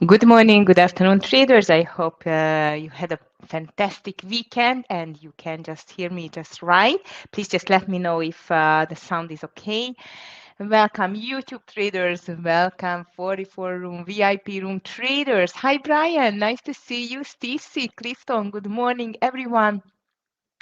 Good morning, good afternoon, traders. I hope you had a fantastic weekend and you can just hear me just right. Please just let me know if the sound is okay. Welcome, YouTube traders. Welcome, 44 room, VIP room traders. Hi, Brian. Nice to see you. Stacy, Clifton. Good morning, everyone.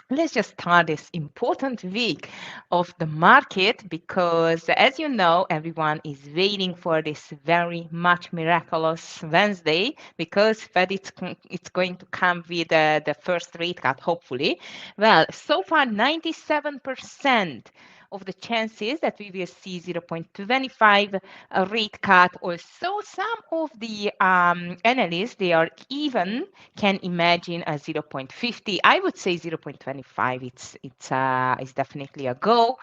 Let's just start this important week of the market because, as you know, everyone is waiting for this very much miraculous Wednesday because Fed it's going to come with the first rate cut, hopefully. Well, so far, 97% of the chances that we will see 0.25 rate cut. Also, some of the analysts, they are even can imagine a 0.50. I would say 0.25. It's definitely a go.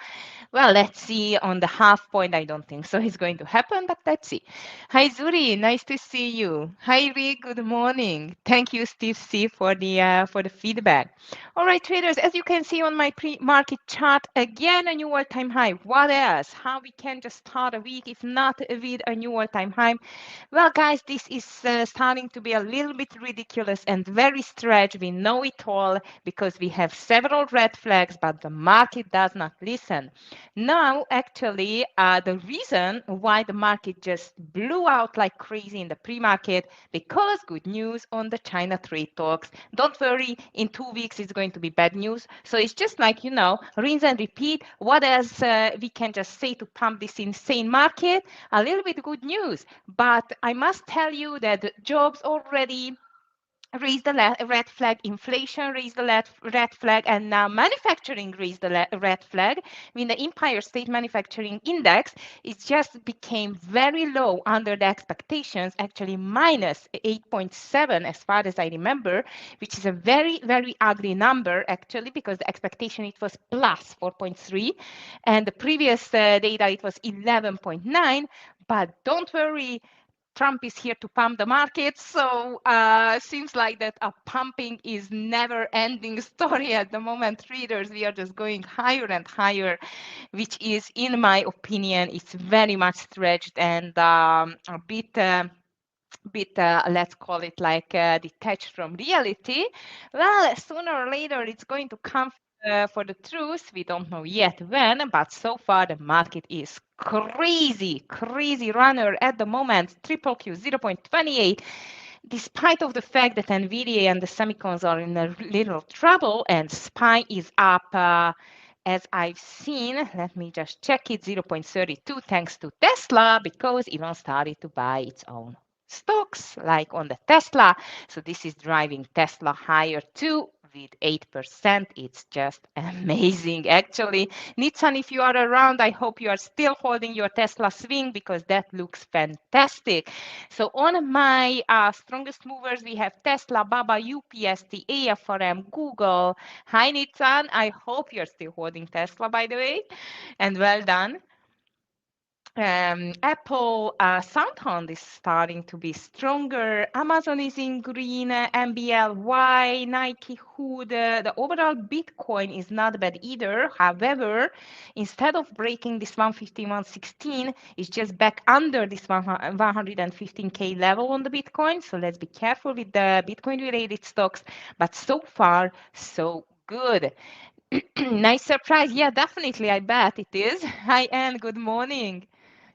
Well, let's see on the half point. I don't think so. It's going to happen, but let's see. Hi, Zuri. Nice to see you. Hi, Rick. Good morning. Thank you, Steve C, for the feedback. All right, traders. As you can see on my pre-market chart, again a new all-time high. What else? How we can just start a week if not with a new all-time high? Well, guys, this is starting to be a little bit ridiculous and very stretched. We know it all because we have several red flags, but the market does not listen. Now, actually, the reason why the market just blew out like crazy in the pre-market, because good news on the China trade talks. Don't worry, in 2 weeks it's going to be bad news. So it's just like, rinse and repeat. What else we can just say to pump this insane market? A little bit good news. But I must tell you that jobs already raised the red flag, inflation raised the red flag, and now manufacturing raised the red flag. I mean, the Empire State Manufacturing Index, it just became very low under the expectations, actually minus 8.7 as far as I remember, which is a very, very ugly number actually, because the expectation it was plus 4.3, and the previous data it was 11.9. But don't worry, Trump is here to pump the market. So seems like that a pumping is never ending story at the moment. Traders, we are just going higher and higher, which is, in my opinion, it's very much stretched and a bit, let's call it like detached from reality. Well, sooner or later, it's going to come for the truth. We don't know yet when, but so far the market is crazy, crazy runner at the moment. Triple Q 0.28. Despite of the fact that NVIDIA and the semicons are in a little trouble and SPY is up as I've seen, let me just check it, 0.32 thanks to Tesla because Elon started to buy its own stocks like on the Tesla. So this is driving Tesla higher too with 8%. It's just amazing actually. Nitsan, if you are around, I hope you are still holding your Tesla swing because that looks fantastic. So on my strongest movers, we have Tesla, Baba, UPS, the AFRM, Google. Hi Nitsan, I hope you're still holding Tesla by the way, and well done. Apple SoundHound is starting to be stronger. Amazon is in green, MBLY, Nike Hood. The overall Bitcoin is not bad either. However, instead of breaking this 115.116, it's just back under this 115K level on the Bitcoin. So let's be careful with the Bitcoin related stocks. But so far, so good. Nice surprise. Yeah, definitely. I bet it is. Hi, Anne. Good morning.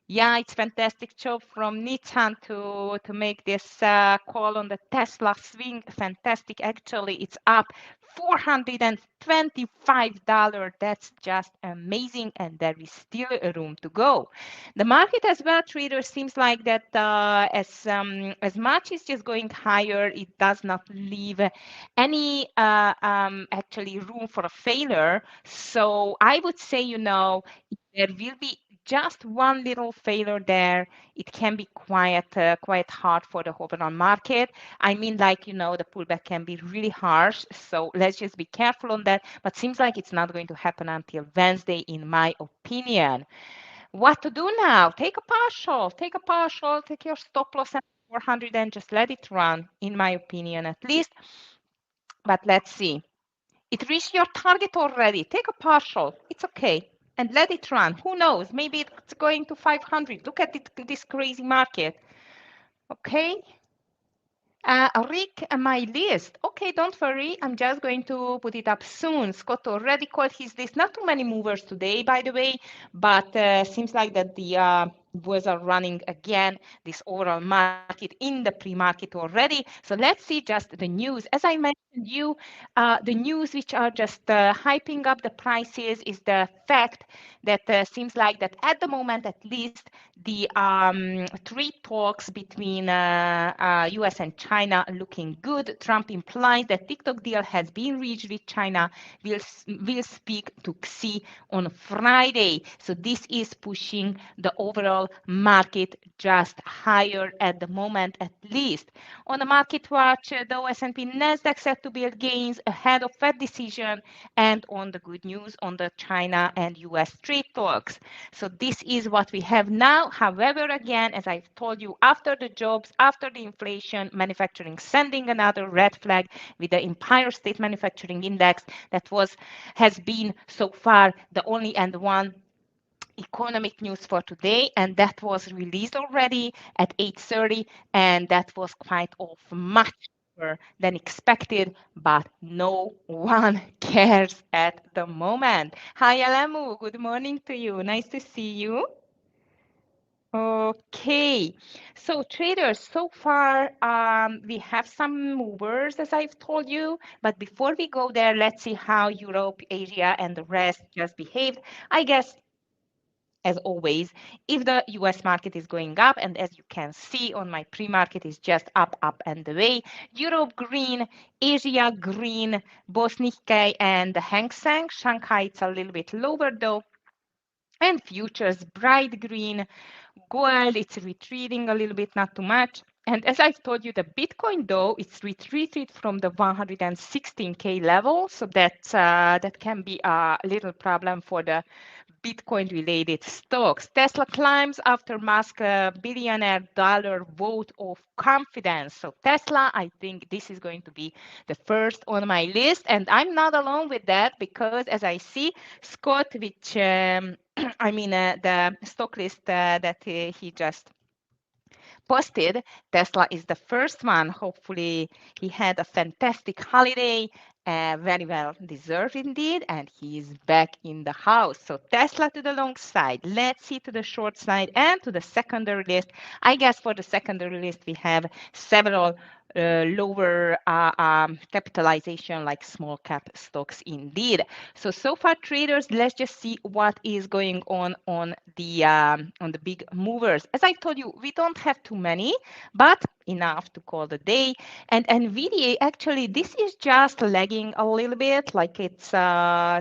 Yeah, it's fantastic job from Nissan to make this call on the Tesla swing. Fantastic. Actually, it's up $425. That's just amazing, and there is still a room to go. The market as well, traders, seems like that as much is just going higher, it does not leave any actually room for a failure. So I would say, there will be just one little failure there, it can be quite hard for the overall market. I mean, like, the pullback can be really harsh. So let's just be careful on that. But seems like it's not going to happen until Wednesday, in my opinion. What to do now? Take a partial, take your stop loss at 400 and just let it run, in my opinion, at least. But let's see. It reached your target already. Take a partial. It's okay. And let it run. Who knows? Maybe it's going to 500. Look at this crazy market. Okay. Rick, my list. Okay, don't worry. I'm just going to put it up soon. Scott already called his list. Not too many movers today, by the way, but seems like that the bulls are running again this overall market in the pre-market already. So let's see just the news. As I mentioned you, the news which are just hyping up the prices is the fact that seems like that at the moment, at least, the trade talks between US and China are looking good. Trump implies that TikTok deal has been reached with China. Will speak to Xi on Friday. So this is pushing the overall market just higher at the moment, at least. On the market watch, the S&P Nasdaq set to build gains ahead of Fed decision and on the good news on the China and US trade talks. So this is what we have now. However, again, as I've told you, after the jobs, after the inflation, manufacturing sending another red flag with the Empire State Manufacturing Index that has been so far the only and one economic news for today, and that was released already at 8:30, and that was quite of much lower than expected, but no one cares at the moment. Hi, Alamu. Good morning to you. Nice to see you. Okay, so traders, so far we have some movers, as I've told you, but before we go there, let's see how Europe, Asia, and the rest just behaved. I guess as always, if the US market is going up, and as you can see on my pre-market is just up, up and away, Europe green, Asia green, both Nikkei and the Hang Seng. Shanghai, it's a little bit lower though. And futures bright green, gold, it's retreating a little bit, not too much. And as I've told you, the Bitcoin, though, it's retreated from the 116K level. So that can be a little problem for the Bitcoin related stocks. Tesla climbs after Musk billionaire dollar vote of confidence. So Tesla, I think this is going to be the first on my list. And I'm not alone with that because as I see Scott, which I mean the stock list that he just posted, Tesla is the first one. Hopefully, he had a fantastic holiday, very well deserved indeed, and he is back in the house. So Tesla to the long side. Let's see to the short side and to the secondary list. I guess for the secondary list, we have several lower capitalization like small cap stocks indeed. So far traders, let's just see what is going on the big movers. As I told you, we don't have too many, but enough to call the day. And NVIDIA, actually, this is just lagging a little bit, like it's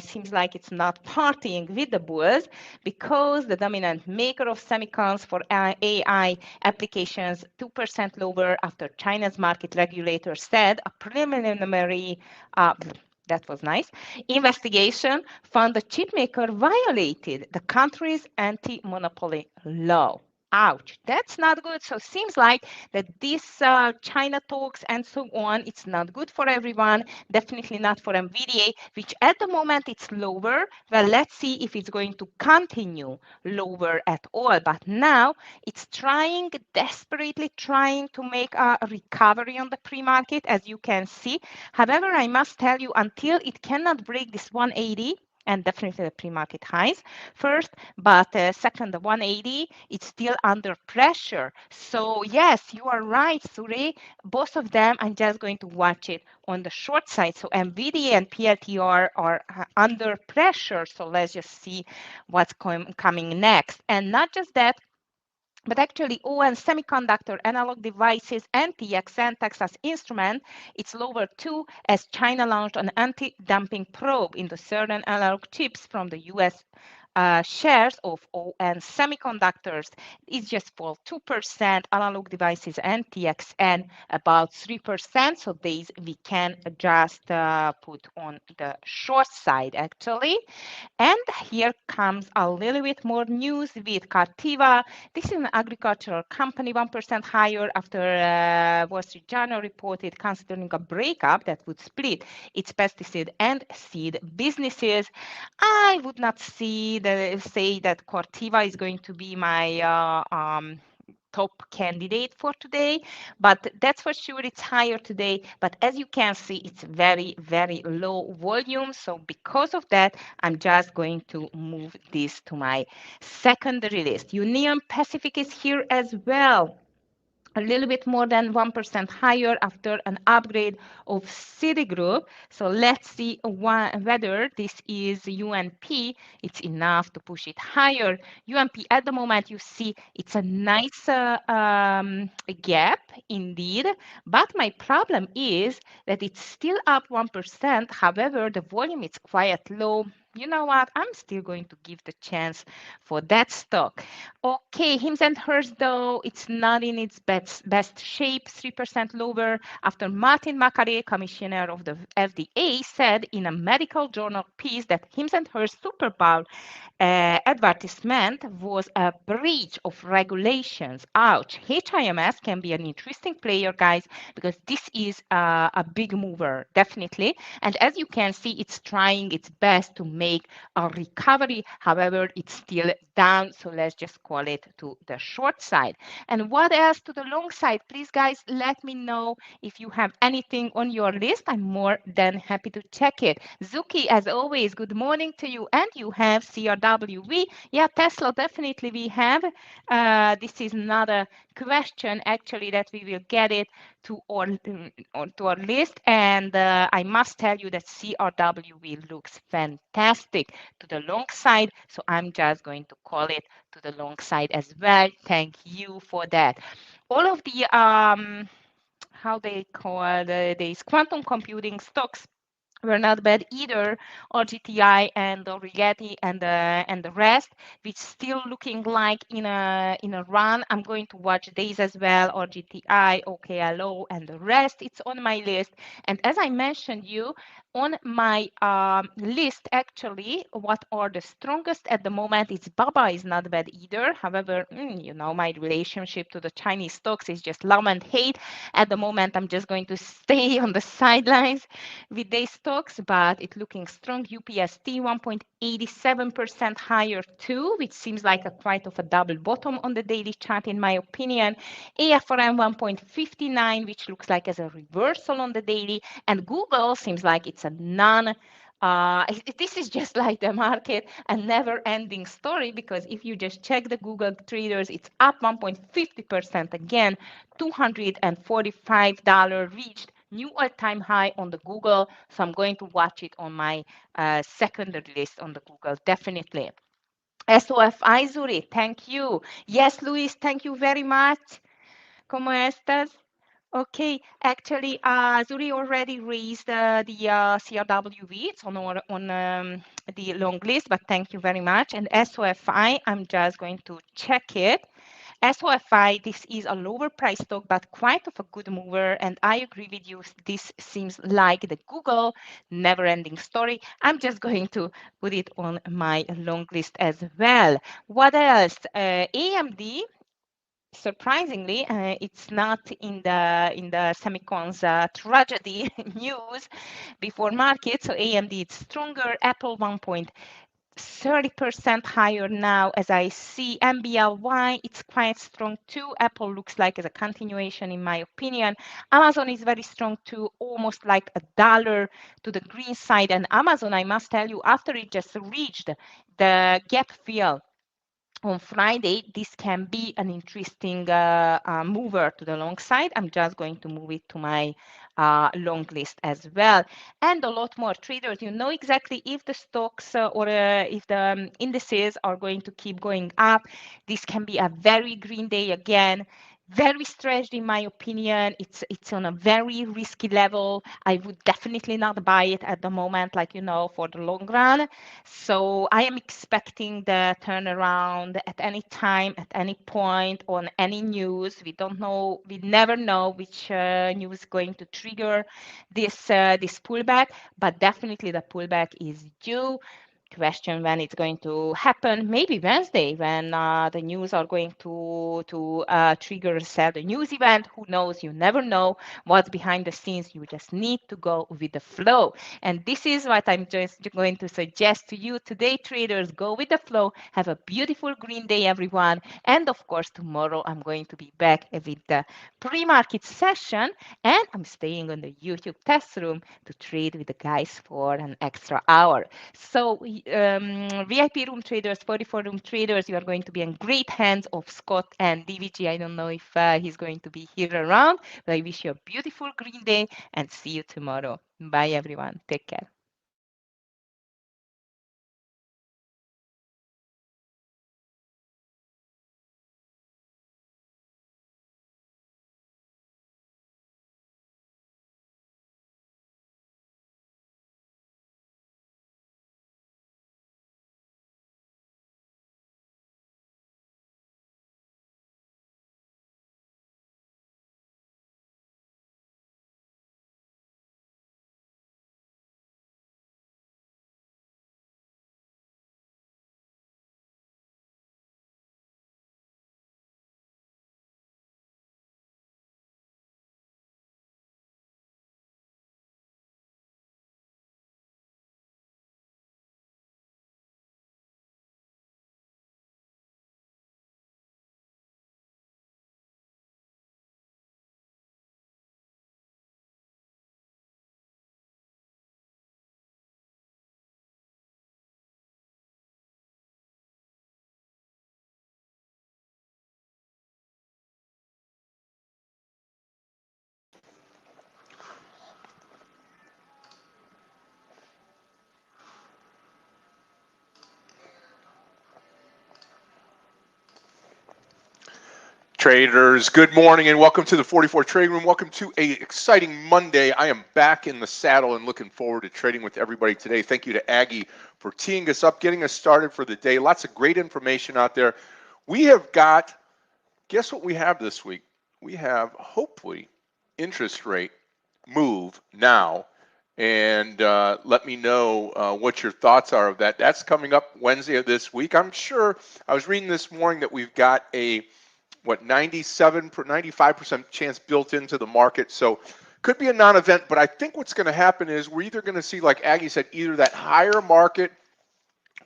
seems like it's not partying with the bulls because the dominant maker of semicons for AI applications 2% lower after China's market regulator said a preliminary that was nice. Investigation found the chipmaker violated the country's anti-monopoly law. Ouch, that's not good. So seems like that this China talks and so on, it's not good for everyone, definitely not for NVIDIA, which at the moment it's lower. Well, let's see if it's going to continue lower at all. But now it's desperately trying to make a recovery on the pre-market, as you can see. However, I must tell you, until it cannot break this 180, and definitely the pre-market highs first, but second, the 180, it's still under pressure. So yes, you are right, Suri. Both of them, I'm just going to watch it on the short side. So NVIDIA and PLTR are under pressure. So let's just see what's coming next. And not just that, but actually, ON Semiconductor Analog Devices and TXN Texas Instrument, it's lower too, as China launched an anti-dumping probe into certain analog chips from the US. Shares of ON Semiconductors is just for 2%, analog devices and TXN about 3%. So these we can just put on the short side actually. And here comes a little bit more news with Cartiva. This is an agricultural company, 1% higher after Wall Street Journal reported considering a breakup that would split its pesticide and seed businesses. I would not say that Cortiva is going to be my top candidate for today, but that's for sure it's higher today. But as you can see, it's very, very low volume. So because of that, I'm just going to move this to my secondary list. Union Pacific is here as well, a little bit more than 1% higher after an upgrade of Citigroup. So let's see whether this is UNP. It's enough to push it higher. UNP at the moment, you see it's a nice gap indeed, but my problem is that it's still up 1%. However, the volume is quite low. You know what? I'm still going to give the chance for that stock. Okay, Hims and Hers, though, it's not in its best shape, 3% lower after Martin Makary, commissioner of the FDA, said in a medical journal piece that Hims and Hers Super Bowl advertisement was a breach of regulations. Ouch. HIMS can be an interesting player, guys, because this is a big mover, definitely. And as you can see, it's trying its best to make a recovery. However, it's still down. So let's just call it to the short side. And what else to the long side? Please, guys, let me know if you have anything on your list. I'm more than happy to check it. Zuki, as always, good morning to you. And you have CRWV. Yeah, Tesla, definitely we have. This is not a question, actually, that we will get it to our list. And I must tell you that CRWV looks fantastic to the long side. So I'm just going to call it to the long side as well. Thank you for that. All of the how they call these quantum computing stocks were not bad either. RGTI and Rigetti and the rest, which still looking like in a run. I'm going to watch these as well. RGTI, OKLO, and the rest. It's on my list. And as I mentioned you, on my list actually, what are the strongest at the moment? It's Baba is not bad either. However, you know my relationship to the Chinese stocks is just love and hate. At the moment, I'm just going to stay on the sidelines with these stocks, but it's looking strong. UPST 1.87% higher too, which seems like a quite of a double bottom on the daily chart in my opinion. AFRM 1.59, which looks like as a reversal on the daily, and Google seems like it's a this is just like the market, a never-ending story, because if you just check the Google traders, it's up 1.50% again, $245 reached new all-time high on the Google. So I'm going to watch it on my secondary list on the Google, definitely. SOFI Zuri, thank you. Yes, Luis, thank you very much. ¿Cómo estás? Okay, actually, Zuri already raised the CRWV. It's on the long list, but thank you very much. And SOFI, I'm just going to check it. SOFI, this is a lower price stock, but quite of a good mover. And I agree with you. This seems like the Google never-ending story. I'm just going to put it on my long list as well. What else? AMD. Surprisingly, it's not in the semicons tragedy news before market. So AMD it's stronger. Apple 1.30% higher now. As I see MBLY, it's quite strong too. Apple looks like as a continuation, in my opinion. Amazon is very strong too, almost like $1 to the green side. And Amazon, I must tell you, after it just reached the gap fill on Friday, this can be an interesting mover to the long side. I'm just going to move it to my long list as well. And a lot more traders, you know exactly if the stocks or if the indices are going to keep going up. This can be a very green day again. Very stretched in my opinion. It's on a very risky level. I would definitely not buy it at the moment, like for the long run. So I am expecting the turnaround at any time, at any point on any news. We don't know, we never know which news is going to trigger this pullback, but definitely the pullback is due. question when it's going to happen. Maybe Wednesday when the news are going to trigger sell the news event. Who knows? You never know what's behind the scenes. You just need to go with the flow. And this is what I'm just going to suggest to you today, traders. Go with the flow. Have a beautiful green day, everyone. And of course, tomorrow I'm going to be back with the pre-market session, and I'm staying on the YouTube test room to trade with the guys for an extra hour. So VIP room traders, 44 room traders, you are going to be in great hands of Scott and DVG. I don't know if he's going to be here around, but I wish you a beautiful green day and see you tomorrow. Bye, everyone. Take care. Traders, good morning and welcome to the 44 Trading Room. Welcome to an exciting Monday. I am back in the saddle and looking forward to trading with everybody today. Thank you to Aggie for teeing us up, getting us started for the day. Lots of great information out there. We have got, guess what we have this week? We have, hopefully, interest rate move now. And let me know what your thoughts are of that. That's coming up Wednesday of this week. I'm sure, I was reading this morning that we've got a 95% chance built into the market. So could be a non-event, but I think what's going to happen is we're either going to see, like Aggie said, either that higher market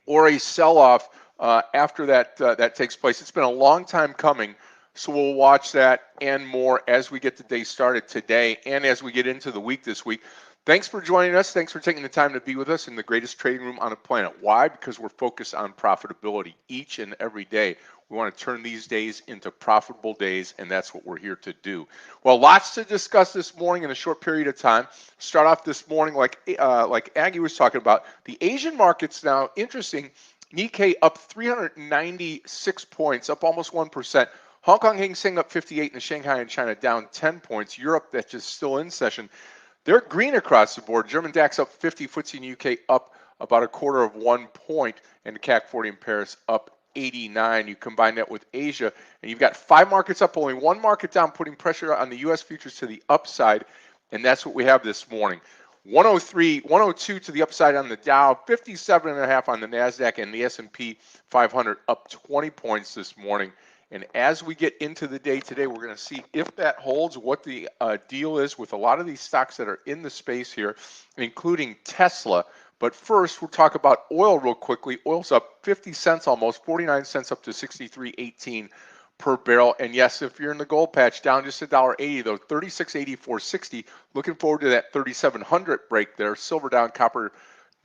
or a sell-off after that takes place. It's been a long time coming, so we'll watch that and more as we get the day started today and as we get into the week this week. Thanks for joining us. Thanks for taking the time to be with us in the greatest trading room on the planet. Why? Because we're focused on profitability each and every day. We want to turn these days into profitable days, and that's what we're here to do. Well, lots to discuss this morning in a short period of time. Start off this morning like Aggie was talking about. The Asian markets now, interesting. Nikkei up 396 points, up almost 1%. Hong Kong Hang Seng up 58, and Shanghai and China down 10 points. Europe, that's just still in session. They're green across the board. German DAX up 50, FTSE in UK up about a quarter of 1 point, and the CAC 40 in Paris up 89. You combine that with Asia, and you've got 5 markets up, only 1 market down, putting pressure on the U.S. futures to the upside, and that's what we have this morning. 103, 102 to the upside on the Dow, 57.5 on the NASDAQ, and the S&P 500 up 20 points this morning. And as we get into the day today, we're going to see if that holds, what the deal is with a lot of these stocks that are in the space here, including Tesla. But first, we'll talk about oil real quickly. Oil's up 50 cents almost, 49 cents up to 63.18 per barrel. And yes, if you're in the gold patch, down just $1.80 though, 36.84.60. Looking forward to that 3,700 break there. Silver down, copper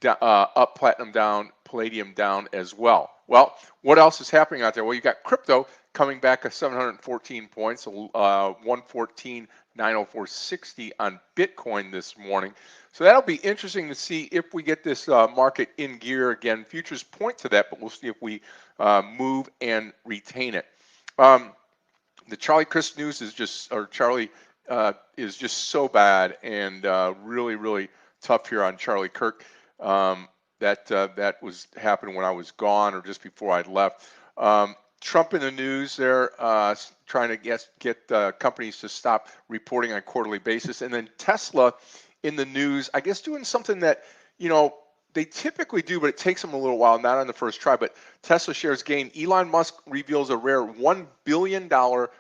up, platinum down, palladium down as well. Well, what else is happening out there? Well, you got crypto coming back at 714 points, 114,904.60 on Bitcoin this morning. So that'll be interesting to see if we get this market in gear again. Futures point to that, but we'll see if we move and retain it. The Charlie Crist news is just, or Charlie is just so bad and really, really tough here on Charlie Kirk. That was happening when I was gone or just before I left. Trump in the news there, trying to get companies to stop reporting on a quarterly basis. And then Tesla in the news, I guess doing something that, They typically do, but it takes them a little while, not on the first try. But Tesla shares gain. Elon Musk reveals a rare $1 billion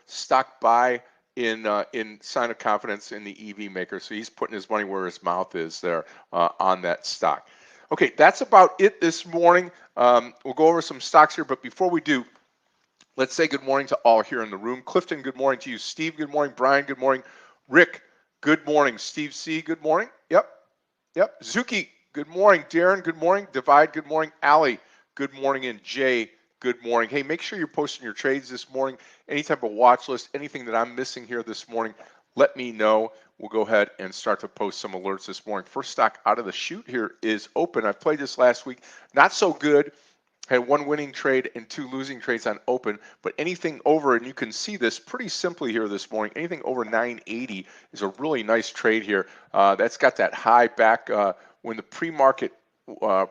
stock buy in sign of confidence in the EV maker. So he's putting his money where his mouth is there on that stock. Okay, that's about it this morning. We'll go over some stocks here, but before we do, let's say good morning to all here in the room. Clifton, good morning to you. Steve, good morning. Brian, good morning. Rick, good morning. Steve C, good morning. Yep. Zuki, good morning. Darren, good morning. Divide, good morning. Allie, good morning. And Jay, good morning. Hey, make sure you're posting your trades this morning. Any type of watch list, anything that I'm missing here this morning, let me know. We'll go ahead and start to post some alerts this morning. First stock out of the chute here is Open. I played this last week. Not so good. Had one winning trade and two losing trades on Open, but anything over, and you can see this pretty simply here this morning, anything over 980 is a really nice trade here. That's got that high back when the pre-market,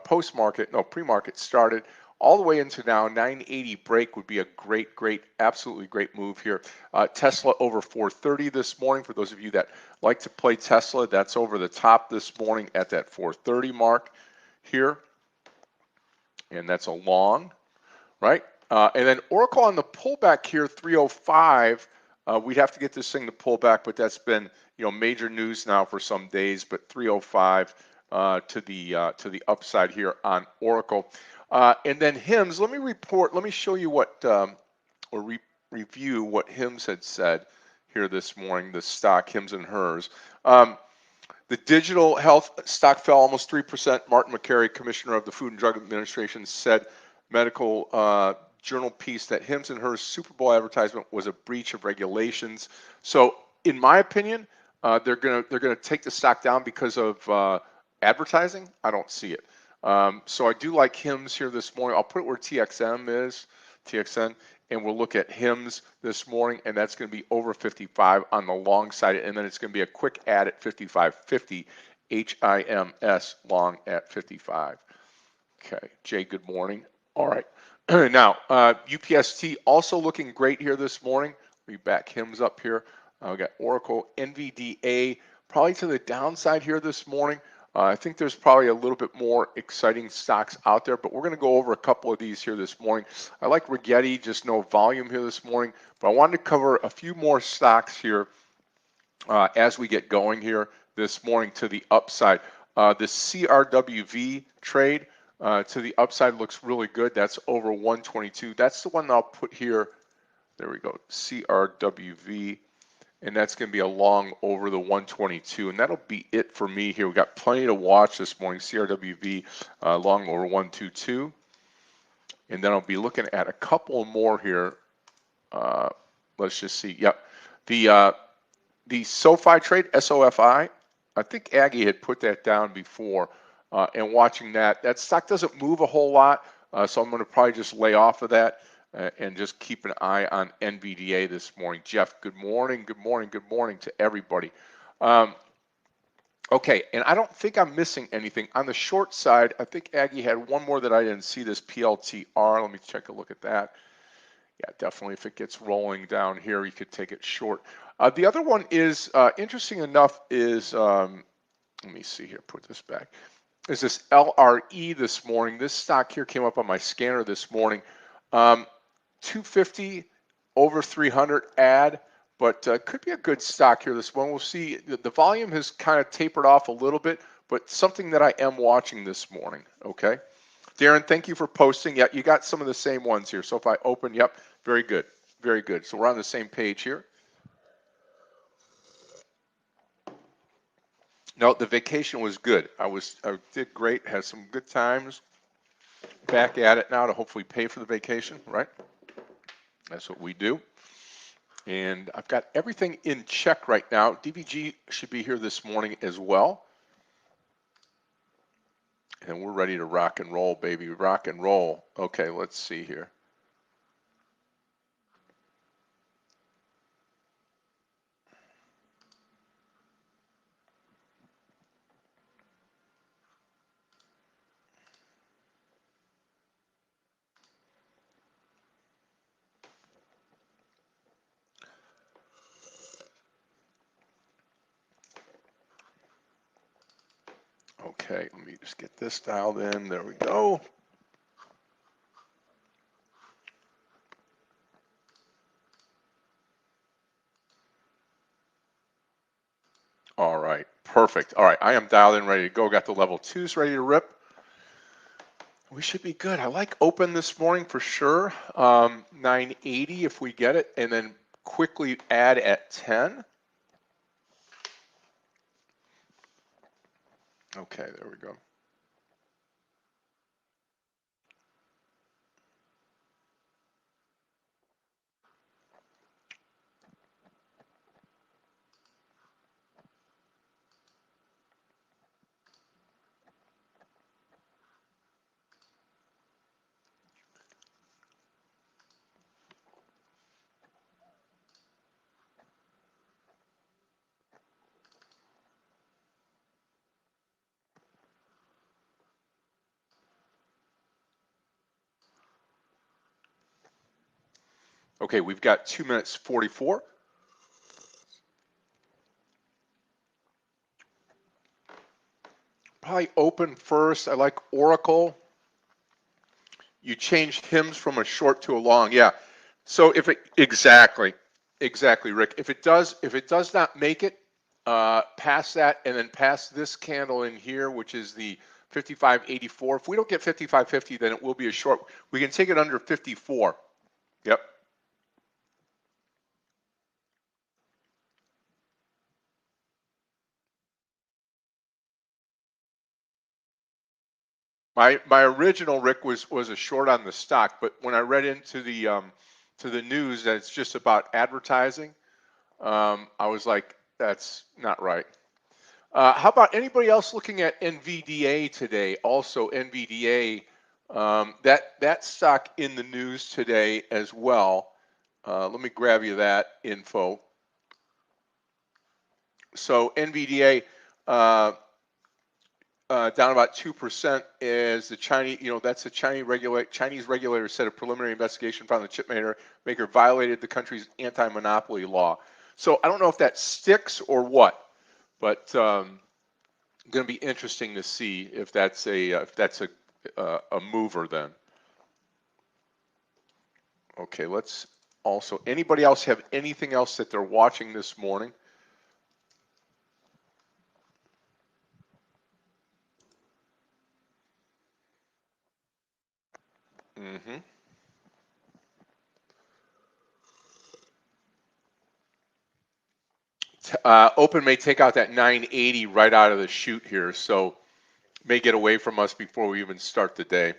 pre-market started, all the way into now. 980 break would be a great, absolutely great move here. Tesla over 430 this morning. For those of you that like to play Tesla, that's over the top this morning at that 430 mark here. And that's a long, right? And then Oracle on the pullback here, 305. We'd have to get this thing to pull back, but that's been major news now for some days. But 305 to the upside here on Oracle. And then HIMS. Let me show you what review what HIMS had said here this morning. The stock HIMS and Hers. The digital health stock fell almost 3%. Martin McCary, Commissioner of the Food and Drug Administration, said medical journal piece that Hims and Hers Super Bowl advertisement was a breach of regulations. So, in my opinion, they're gonna take the stock down because of advertising. I don't see it. So I do like Hims here this morning. I'll put it where TXM is, TXN, and we'll look at HIMS this morning, and that's going to be over 55 on the long side, and then it's going to be a quick add at 55.50, HIMS long at 55. Okay, Jay, good morning. All right, now UPST also looking great here this morning. We back HIMS up here. We got Oracle, NVDA, probably to the downside here this morning. I think there's probably a little bit more exciting stocks out there, but we're going to go over a couple of these here this morning. I like Rigetti, just no volume here this morning, but I wanted to cover a few more stocks here as we get going here this morning to the upside. The CRWV trade to the upside looks really good. That's over 122. That's the one I'll put here. There we go, CRWV. And that's going to be a long over the 122, and that'll be it for me here. We got plenty to watch this morning. CRWV long over 122, and then I'll be looking at a couple more here. Let's just see. Yep, the SoFi trade, SOFI. I think Aggie had put that down before, and watching that stock doesn't move a whole lot, so I'm going to probably just lay off of that. And just keep an eye on NVDA this morning. Jeff, good morning, good morning, good morning to everybody. Okay, and I don't think I'm missing anything. On the short side, I think Aggie had one more that I didn't see, this PLTR. Let me take a look at that. Yeah, definitely if it gets rolling down here, you could take it short. The other one is, interesting enough, is, let me see here, put this back, is this LRE this morning. This stock here came up on my scanner this morning. 250 over 300 add, but could be a good stock here this one. We'll see. The volume has kind of tapered off a little bit, but something that I am watching this morning. Okay, Darren, thank you for posting. Yeah, you got some of the same ones here. So if I open, yep, very good, very good. So we're on the same page here. No, the vacation was good. I did great, had some good times. Back at it now to hopefully pay for the vacation, right? That's what we do. And I've got everything in check right now. DVG should be here this morning as well. And we're ready to rock and roll, baby. Rock and roll. Okay, let's see here. Okay, let me just get this dialed in. There we go. All right, perfect. All right, I am dialed in, ready to go. Got the level 2s ready to rip. We should be good. I like open this morning for sure. 980 if we get it, and then quickly add at 10. Okay, there we go. Okay, we've got 2 minutes 44. Probably open first. I like Oracle. You change hymns from a short to a long. Yeah. So if it exactly, Rick. If it does not make it past that, and then past this candle in here, which is the 55.84. If we don't get 55.50, then it will be a short. We can take it under 54. Yep. My original, Rick, was a short on the stock, but when I read into the news that it's just about advertising, I was like, that's not right. How about anybody else looking at NVDA today? Also, NVDA, that stock in the news today as well. Let me grab you that info. So NVDA down about 2% as the Chinese, that's the Chinese regulator said a preliminary investigation found the chip maker violated the country's anti-monopoly law. So I don't know if that sticks or what, but going to be interesting to see if that's a mover then. Okay, let's also, anybody else have anything else that they're watching this morning? Mm-hmm. Open may take out that 980 right out of the chute here, so may get away from us before we even start the day.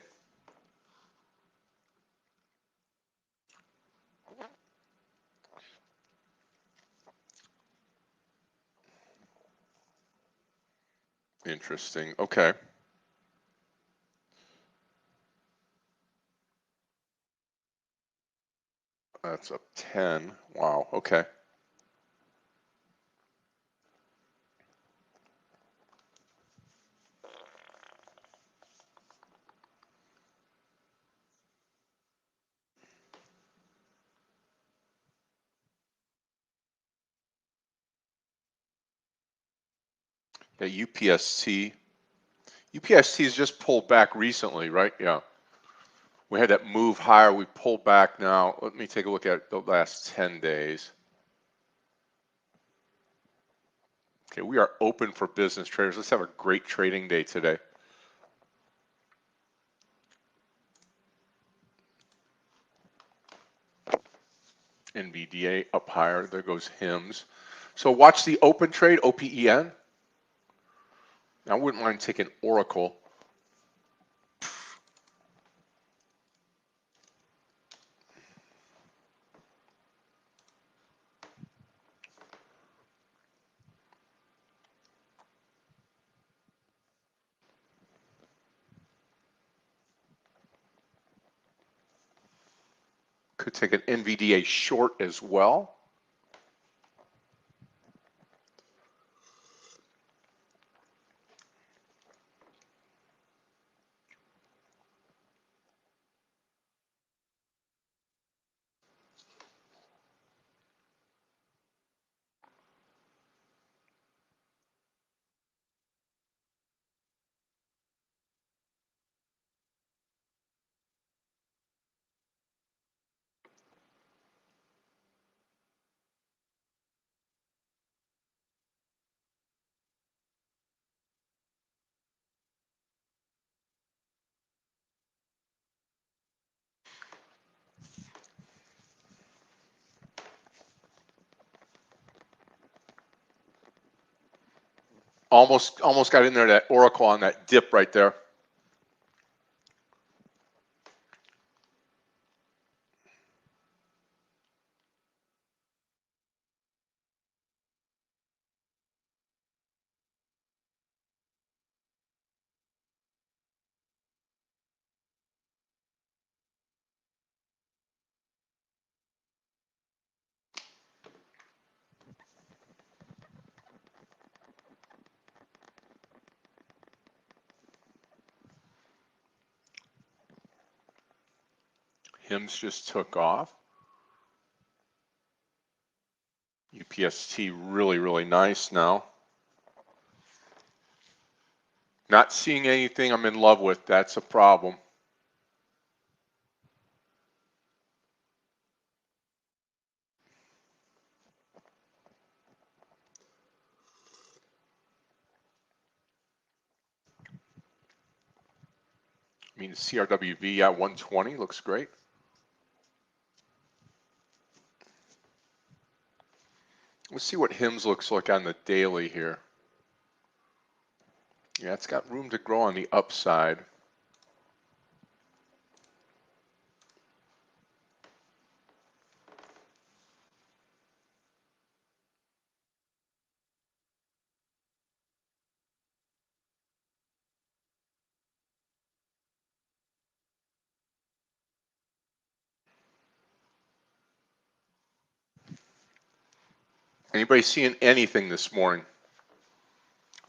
Interesting. Okay. That's up 10. Wow. Okay. Yeah, UPST. UPST has just pulled back recently, right? Yeah. We had that move higher. We pulled back now. Let me take a look at the last 10 days. Okay, we are open for business traders. Let's have a great trading day today. NVDA up higher. There goes HIMS. So watch the open trade, OPEN. I wouldn't mind taking Oracle. Could take an NVDA short as well. Almost got in there, that Oracle on that dip right there. HIMS just took off. UPST really, really nice now. Not seeing anything I'm in love with. That's a problem. I mean, CRWV at 120 looks great. Let's see what HIMS looks like on the daily here. Yeah, it's got room to grow on the upside. Anybody seeing anything this morning?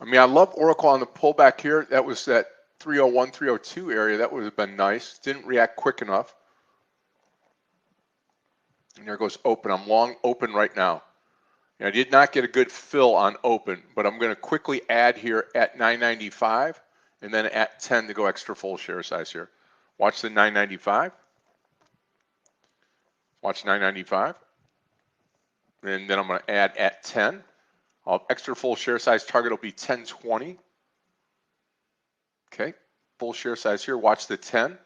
I mean, I love Oracle on the pullback here. That was that 301, 302 area. That would have been nice. Didn't react quick enough. And there goes open. I'm long open right now. And I did not get a good fill on open, but I'm going to quickly add here at 995 and then at 10 to go extra full share size here. Watch the 995. Watch 995. And then I'm going to add at 10. Extra full share size target will be 1020. Okay, full share size here. Watch the 10.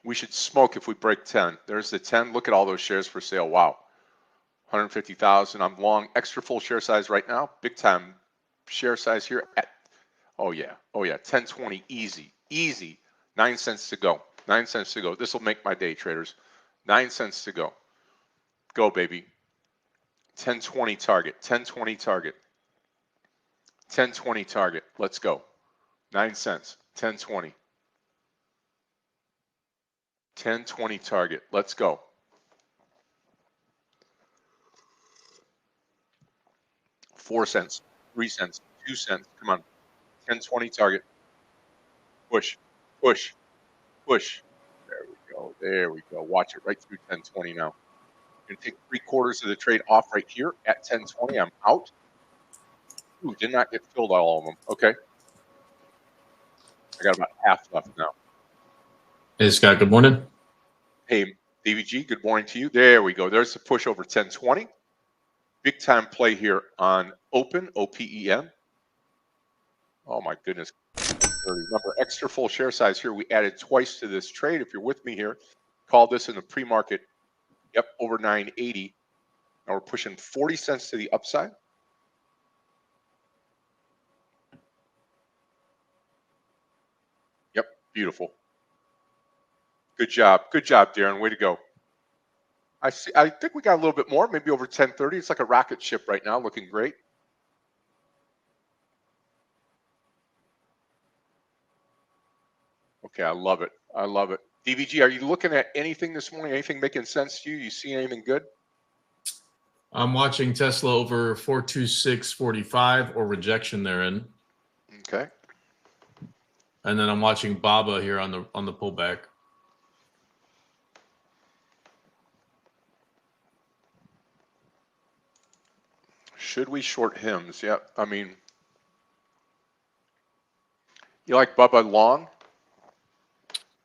We should smoke if we break 10. There's the 10. Look at all those shares for sale. Wow. 150,000. I'm long. Extra full share size right now. Big time share size here at, oh yeah. 1020 easy. Easy. 9 cents to go. 9 cents to go. This will make my day, traders. 9 cents to go. Go, baby. 1020 target. 1020 target. 1020 target. Let's go. 9 cents. 1020. 1020 target. Let's go. 4 cents. 3 cents. 2 cents. Come on. 1020 target. Push. Push. Push. There we go. There we go. Watch it right through 1020 now. I'm going to take 3/4 of the trade off right here at 1020. I'm out. Ooh, did not get filled all of them. Okay. I got about half left now. Hey, Scott, good morning. Hey, DVG, good morning to you. There we go. There's the push over 1020. Big time play here on open, OPEN. Oh my goodness. 1030. Remember, extra full share size here. We added twice to this trade. If you're with me here, call this in the pre-market. Yep, over 980. Now we're pushing 40 cents to the upside. Yep, beautiful. Good job. Good job, Darren. Way to go. I think we got a little bit more, maybe over 1030. It's like a rocket ship right now, looking great. Okay, I love it. I love it. DVG, are you looking at anything this morning? Anything making sense to you? You see anything good? I'm watching Tesla over 426.45 or rejection therein. Okay. And then I'm watching BABA here on the pullback. Should we short HIMS? Yeah, I mean, you like Bubba long?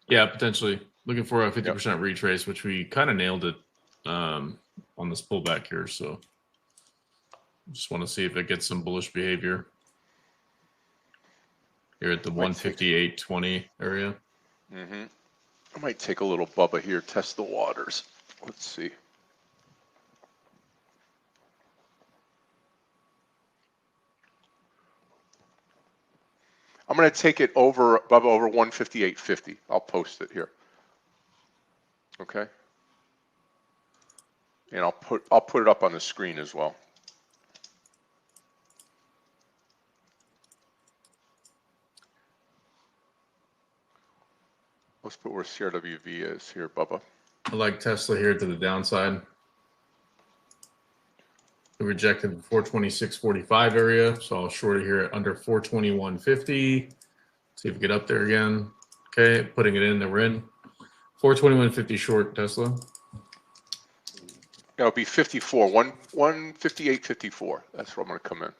Yeah, potentially. Looking for a 50% retrace, which we kind of nailed it on this pullback here. So just want to see if it gets some bullish behavior here at the 158.20 area. Mm-hmm. I might take a little Bubba here, test the waters. Let's see. I'm going to take it over, Bubba, over 158.50. I'll post it here. Okay. And I'll put it up on the screen as well. Let's put where CRWV is here, Bubba. I like Tesla here to the downside. We rejected the 426.45 area, so I'll short it here at under 421.50. See if we get up there again. Okay, putting it in, then we're in. 421.50 short Tesla. It'll be 54, 158.54. That's where I'm going to come in.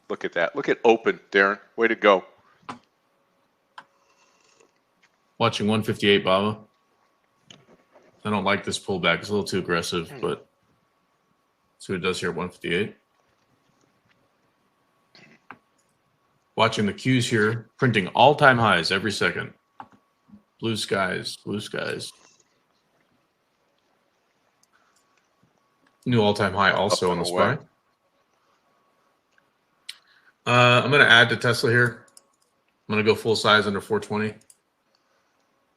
Look at that. Look at open, Darren. Way to go. Watching 158, Baba. I don't like this pullback. It's a little too aggressive, but see what it does here at 158. Watching the Qs here, printing all-time highs every second. Blue skies, blue skies. New all-time high also on the SPY. I'm going to add to Tesla here. I'm going to go full size under 420.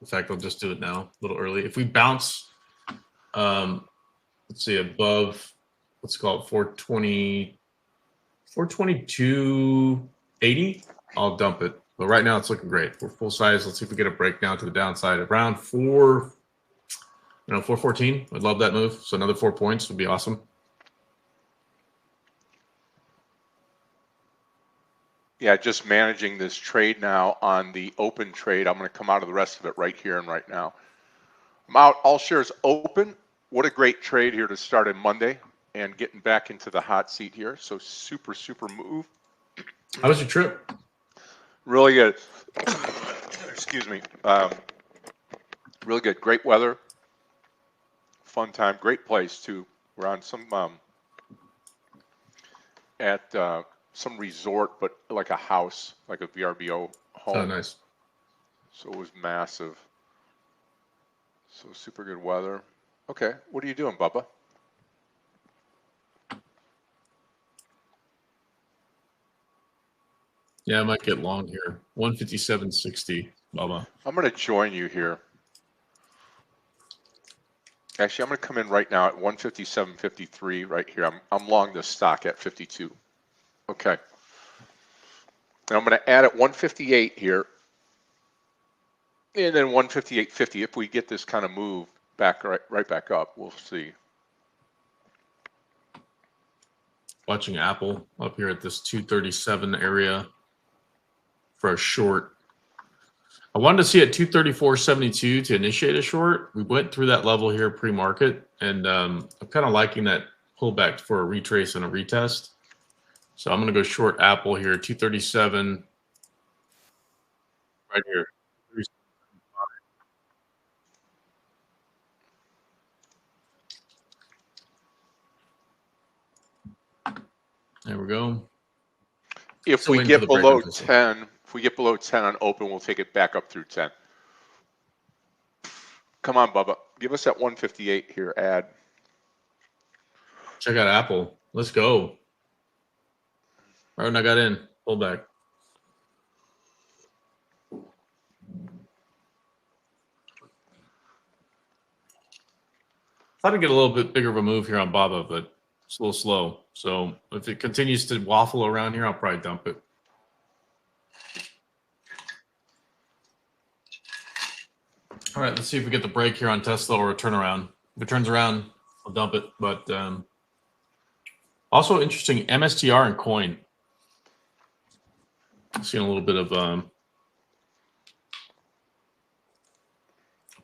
In fact, I'll just do it now, a little early. If we bounce, let's see, above, let's call it 420, 422.80, I'll dump it. But right now it's looking great. We're full size. Let's see if we get a breakdown to the downside around 414. I'd love that move. So another 4 points would be awesome. Yeah, just managing this trade now on the open trade. I'm going to come out of the rest of it right here and right now. I'm out. All shares open. What a great trade here to start on Monday and getting back into the hot seat here. So super, super move. How was your trip? Really good. Excuse me. Really good. Great weather. Fun time. Great place too. We're on some at some resort, but like a house, like a VRBO home. Oh, nice. So it was massive. So super good weather. Okay, what are you doing, Bubba? Yeah, I might get long here. 157.60, Bubba. I'm going to join you here. Actually, I'm going to come in right now at 157.53 right here. I'm long this stock at 52. Okay. Now I'm going to add at 158 here. And then 158.50. If we get this kind of move back right back up, we'll see. Watching Apple up here at this 237 area for a short. I wanted to see at 234.72 to initiate a short. We went through that level here pre-market, and I'm kind of liking that pullback for a retrace and a retest. So I'm going to go short Apple here, 237 right here. There we go. If we get below 10, if we get below 10 on open, we'll take it back up through 10. Come on, Bubba. Give us that 158 here, add. Check out Apple. Let's go. Right when I got in, pull back. Thought I'd get a little bit bigger of a move here on Baba, but it's a little slow. So if it continues to waffle around here, I'll probably dump it. All right, let's see if we get the break here on Tesla or a turnaround. If it turns around, I'll dump it. But also interesting, MSTR and coin. Seeing a little bit of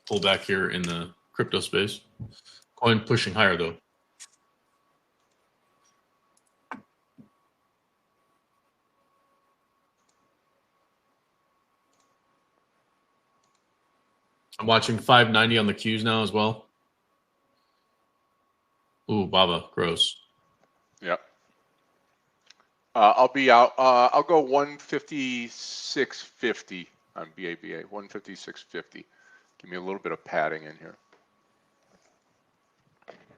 pullback here in the crypto space. Coin pushing higher though. I'm watching 590 on the Qs now as well. Ooh, Baba, gross. Yep. I'll be out. I'll go 156.50 on BABA. 156.50. Give me a little bit of padding in here.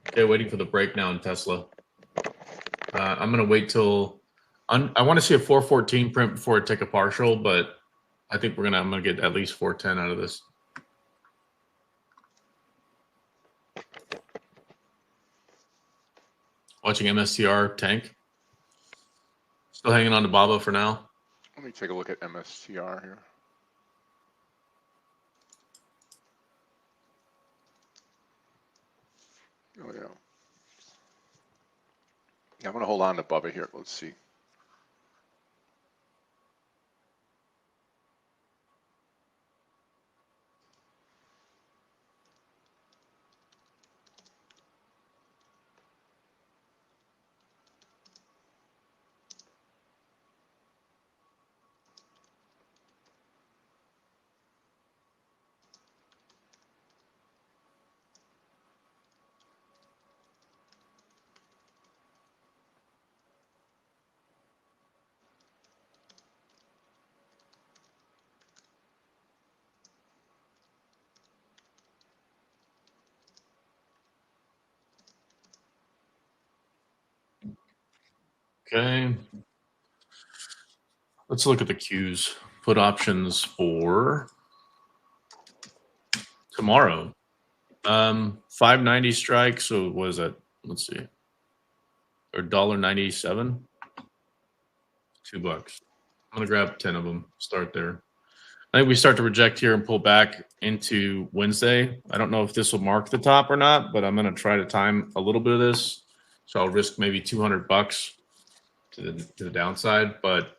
Okay, waiting for the break now in Tesla. I'm going to wait till I want to see a 414 print before I take a partial, but I think I'm gonna get at least 410 out of this. Watching MSTR tank. Still hanging on to Baba for now. Let me take a look at MSTR here. Oh, yeah. Yeah, I'm going to hold on to Bubba here. Let's see. Okay. Let's look at the cues. Put options for tomorrow. 590 strike. So what is that? Let's see. Or $1.97. $2. I'm gonna grab 10 of them. Start there. I think we start to reject here and pull back into Wednesday. I don't know if this will mark the top or not, but I'm gonna try to time a little bit of this. So I'll risk maybe $200 to the downside. But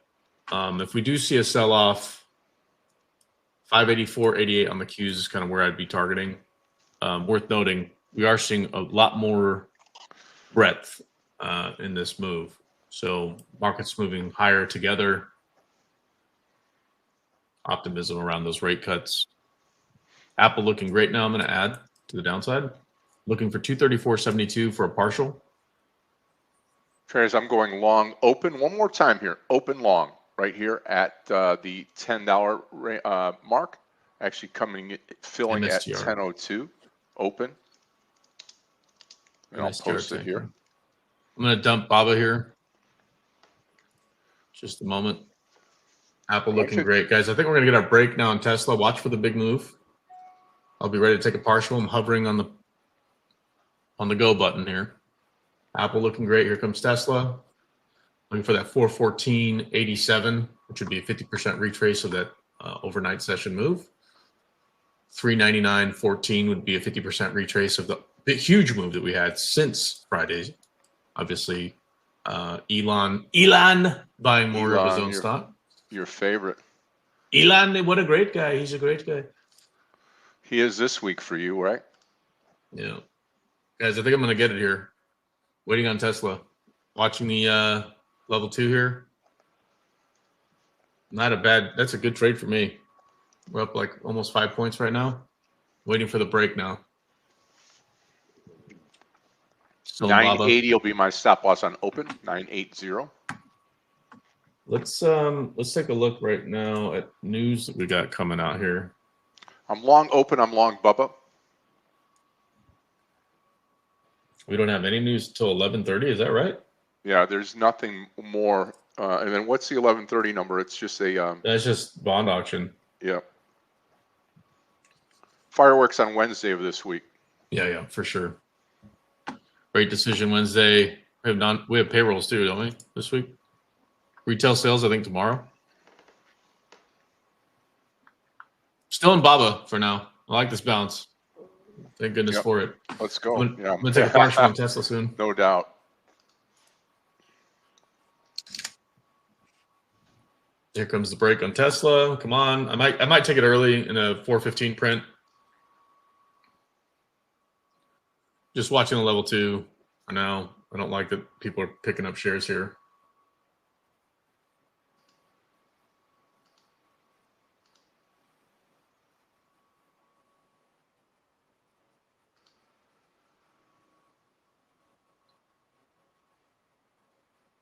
if we do see a sell-off, 584.88 on the cues is kind of where I'd be targeting. Worth noting, we are seeing a lot more breadth in this move. So markets moving higher together. Optimism around those rate cuts. Apple looking great now. I'm going to add to the downside. Looking for 234.72 for a partial. Traders, I'm going long open one more time here. Open long right here at the $10 mark. Actually filling MSTR. at 10:02. Open. And I'll post it here. I'm going to dump Baba here. Just a moment. Apple looking great, guys. I think we're going to get our break now on Tesla. Watch for the big move. I'll be ready to take a partial. I'm hovering on the go button here. Apple looking great. Here comes Tesla. Looking for that 414.87, which would be a 50% retrace of that overnight session move. 399.14 would be a 50% retrace of the big, huge move that we had since Friday. Obviously, Elon buying more of his own stock. Your favorite. Elon, what a great guy. He's a great guy. He is this week for you, right? Yeah. Guys, I think I'm going to get it here. Waiting on Tesla. Watching the level 2 here. That's a good trade for me. We're up like almost 5 points right now. Waiting for the break now. Still 980 will be my stop loss on open. 980. Let's take a look right now at news that we got coming out here. I'm long open. I'm long Bubba. We don't have any news until 11:30. Is that right? Yeah, there's nothing more. And then what's the 11:30 number? It's just a. That's just bond auction. Yeah. Fireworks on Wednesday of this week. Yeah, for sure. Great decision Wednesday. We have payrolls too, don't we? This week. Retail sales, I think tomorrow. Still in Baba for now. I like this bounce. Thank goodness for it. Let's go. I'm gonna take a partial on Tesla soon. No doubt. Here comes the break on Tesla. Come on. I might take it early in a 415 print. Just watching the level 2 for now. I don't like that people are picking up shares here.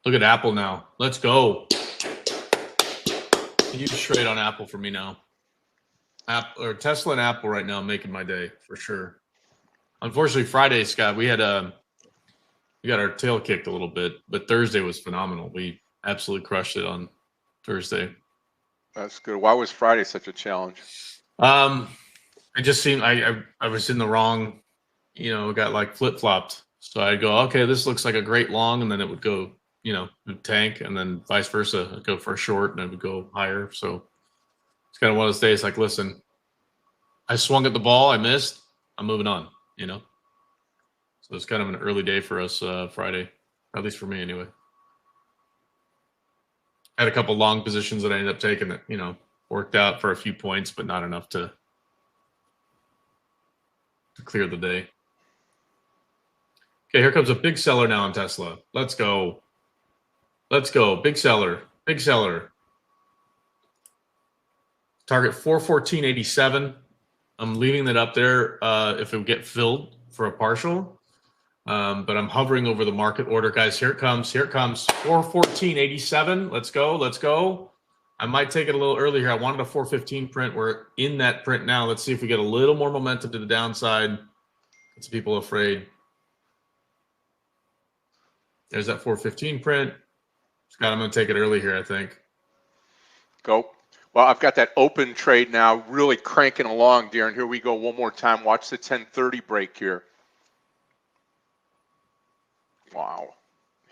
Look at Apple now. Let's go. Huge trade on Apple for me now. Tesla and Apple right now making my day for sure. Unfortunately, Friday, Scott, we got our tail kicked a little bit, but Thursday was phenomenal. We absolutely crushed it on Thursday. That's good. Why was Friday such a challenge? It just seemed I was in the wrong, got like flip flopped. So I'd go, okay, this looks like a great long, and then it would go, it would tank, and then vice versa. I'd go for a short, and it would go higher. So it's kind of one of those days. Like, listen, I swung at the ball, I missed, I'm moving on. So it's kind of an early day for us Friday, at least for me anyway. Had a couple long positions that I ended up taking that worked out for a few points, but not enough to clear the day. Okay, here comes a big seller now on Tesla. Let's go. Let's go. Big seller. Big seller. Target 414.87. I'm leaving that up there if it would get filled for a partial. But I'm hovering over the market order, guys. Here it comes. Here it comes. 414.87. Let's go. Let's go. I might take it a little early here. I wanted a 415 print. We're in that print now. Let's see if we get a little more momentum to the downside. Get some people afraid. There's that 415 print. Scott, I'm going to take it early here, I think. Go. Well, I've got that open trade now really cranking along, Darren. Here we go one more time. Watch the 1030 break here. Wow.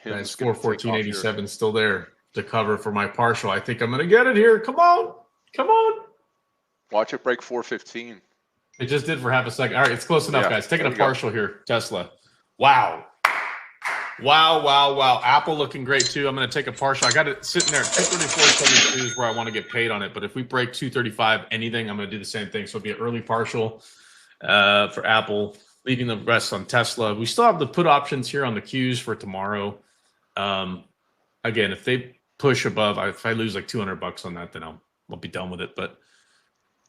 Guys, 414.87 still there to cover for my partial. I think I'm going to get it here. Come on. Come on. Watch it break 415. It just did for half a second. All right, it's close enough, guys. Taking a partial here, Tesla. Wow. Wow, wow, wow. Apple looking great, too. I'm going to take a partial. I got it sitting there at 234.72 is where I want to get paid on it. But if we break 235 anything, I'm going to do the same thing. So it'll be an early partial for Apple, leaving the rest on Tesla. We still have the put options here on the Qs for tomorrow. Again, if they push above, if I lose like $200 on that, then I'll be done with it. But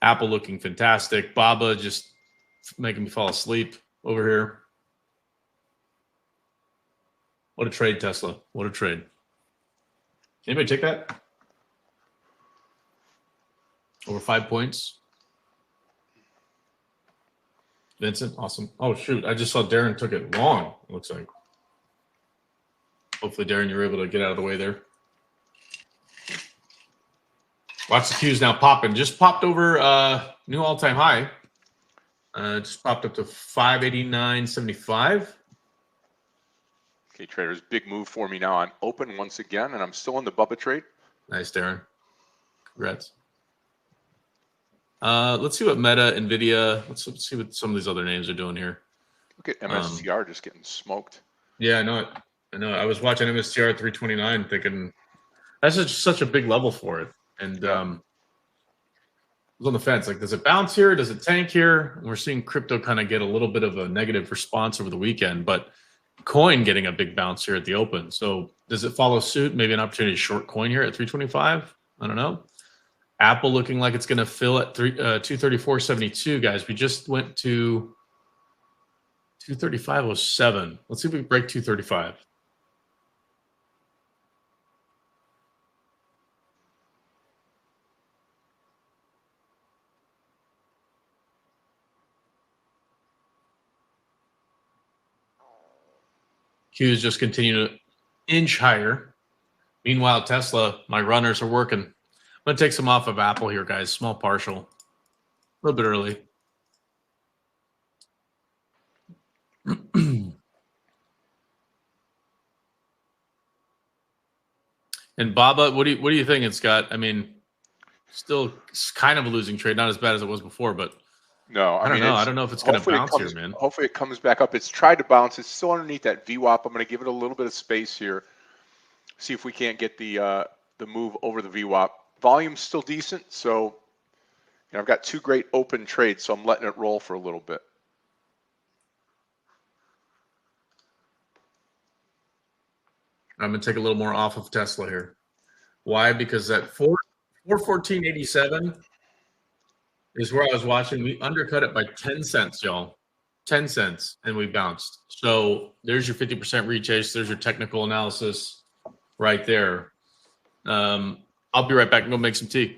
Apple looking fantastic. Baba just making me fall asleep over here. What a trade, Tesla. What a trade. Anybody take that? Over 5 points. Vincent, awesome. Oh, shoot. I just saw Darren took it long, it looks like. Hopefully, Darren, you're able to get out of the way there. Watch the Qs now popping. Just popped over new all-time high. Just popped up to 589.75. Okay, traders, big move for me now. I'm open once again, and I'm still in the Bubba trade. Nice, Darren. Congrats. Let's see what Meta, NVIDIA, let's see what some of these other names are doing here. Look at MSTR just getting smoked. Yeah, I know it. I was watching MSTR at 329 thinking that's just such a big level for it. And I was on the fence. Like, does it bounce here? Does it tank here? And we're seeing crypto kind of get a little bit of a negative response over the weekend, but coin getting a big bounce here at the open. So does it follow suit? Maybe an opportunity to short coin here at 325? I don't know. Apple looking like it's going to fill at 234.72, guys. We just went to 235.07. Let's see if we can break 235. Qs just continue to inch higher. Meanwhile, Tesla, my runners are working. I'm going to take some off of Apple here, guys. Small partial. A little bit early. And Baba, what do you think it's got? I mean, still kind of a losing trade, not as bad as it was before, but no, I don't know. I don't know if it's going to bounce here, man. Hopefully it comes back up. It's tried to bounce. It's still underneath that VWAP. I'm going to give it a little bit of space here. See if we can't get the move over the VWAP. Volume's still decent, so I've got two great open trades, so I'm letting it roll for a little bit. I'm going to take a little more off of Tesla here. Why? Because that 414.87 is where I was watching. We undercut it by 10 cents, y'all. 10 cents, and we bounced. So there's your 50% retrace. There's your technical analysis right there. I'll be right back and go make some tea.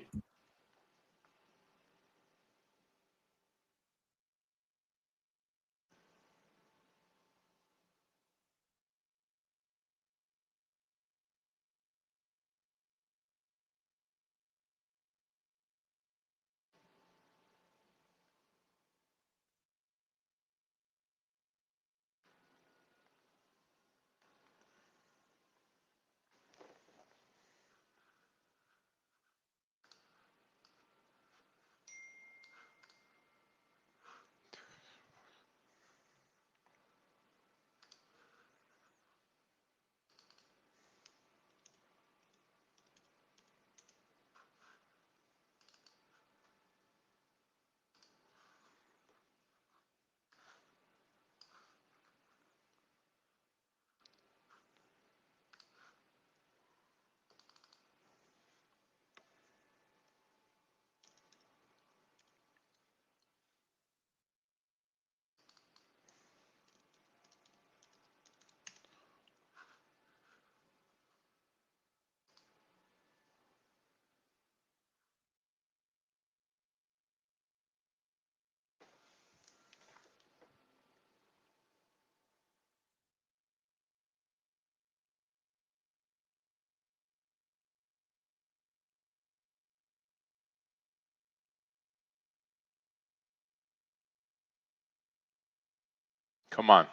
Come on.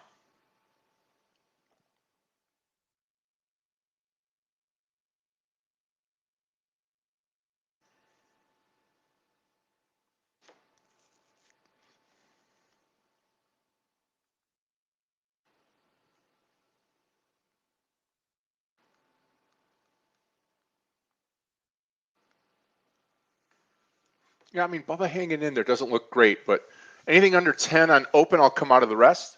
Yeah, I mean, Bubba hanging in there doesn't look great, but anything under 10 on open, I'll come out of the rest.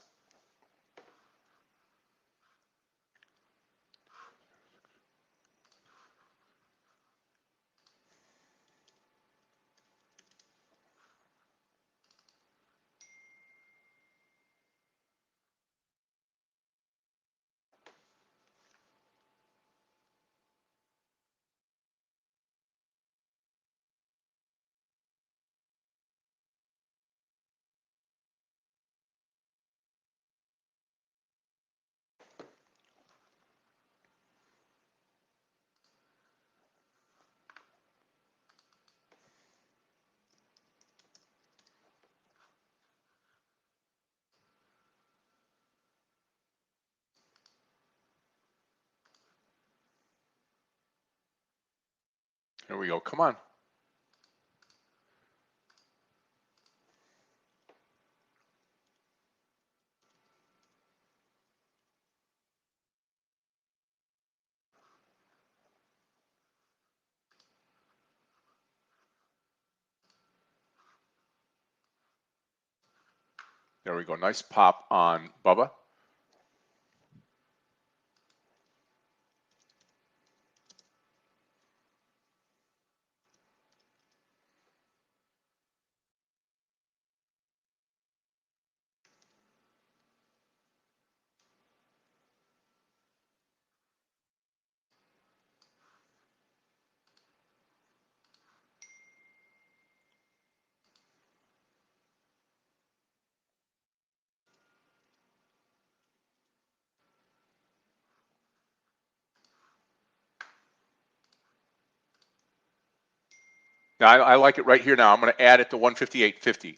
There we go. Come on. There we go. Nice pop on Bubba. Now, I like it right here now. I'm going to add it to 158.50.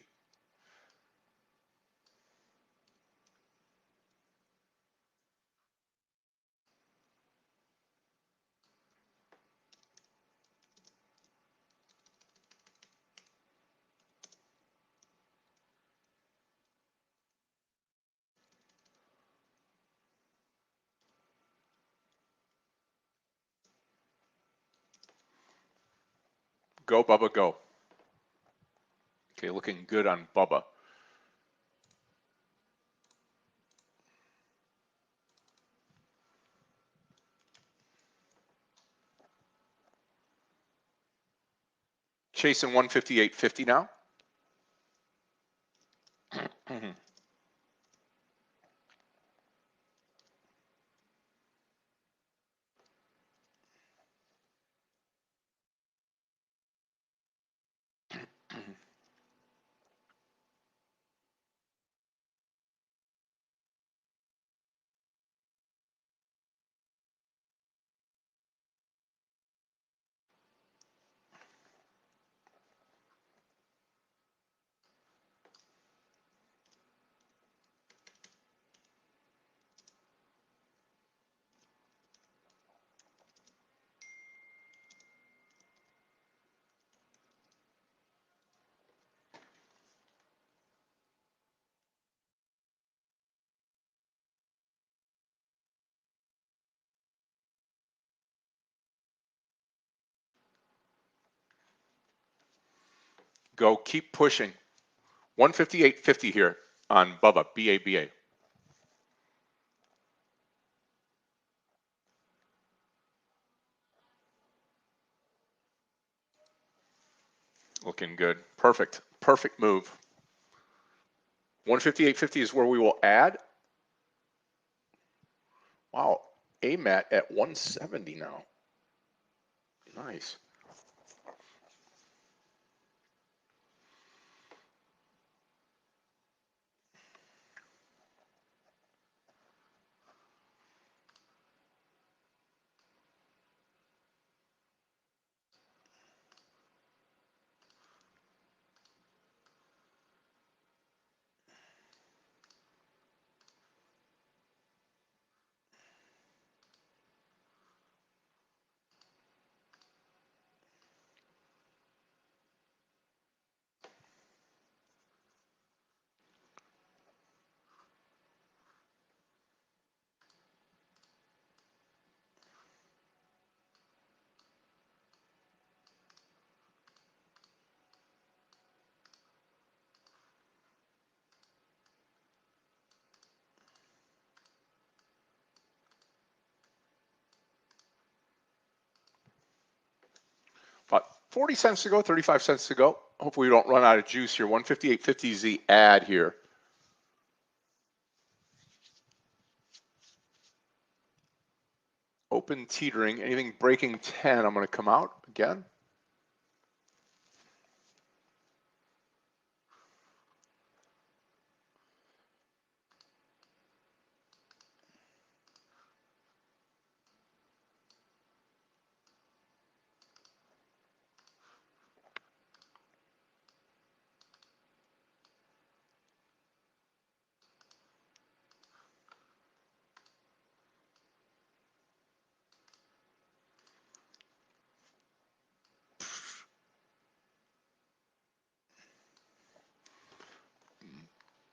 Go, Bubba, go. Okay, looking good on Bubba. Chasing 158.50 now. Go, keep pushing. 158.50 here on Bubba, B-A-B-A. Looking good. Perfect. Perfect move. 158.50 is where we will add. Wow. AMAT at 170 now. Nice. 40 cents to go, 35 cents to go. Hopefully we don't run out of juice here. 158.50 is the ad here. Open teetering. Anything breaking 10, I'm going to come out again.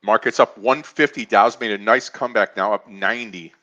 Market's up 150. Dow's made a nice comeback now, up 90.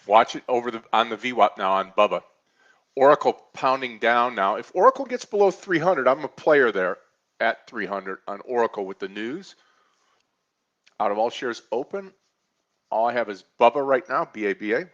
Watch it over on the VWAP now on Bubba. Oracle pounding down now. If Oracle gets below 300, I'm a player there at 300 on Oracle with the news. Out of all shares open, all I have is Bubba right now, BABA.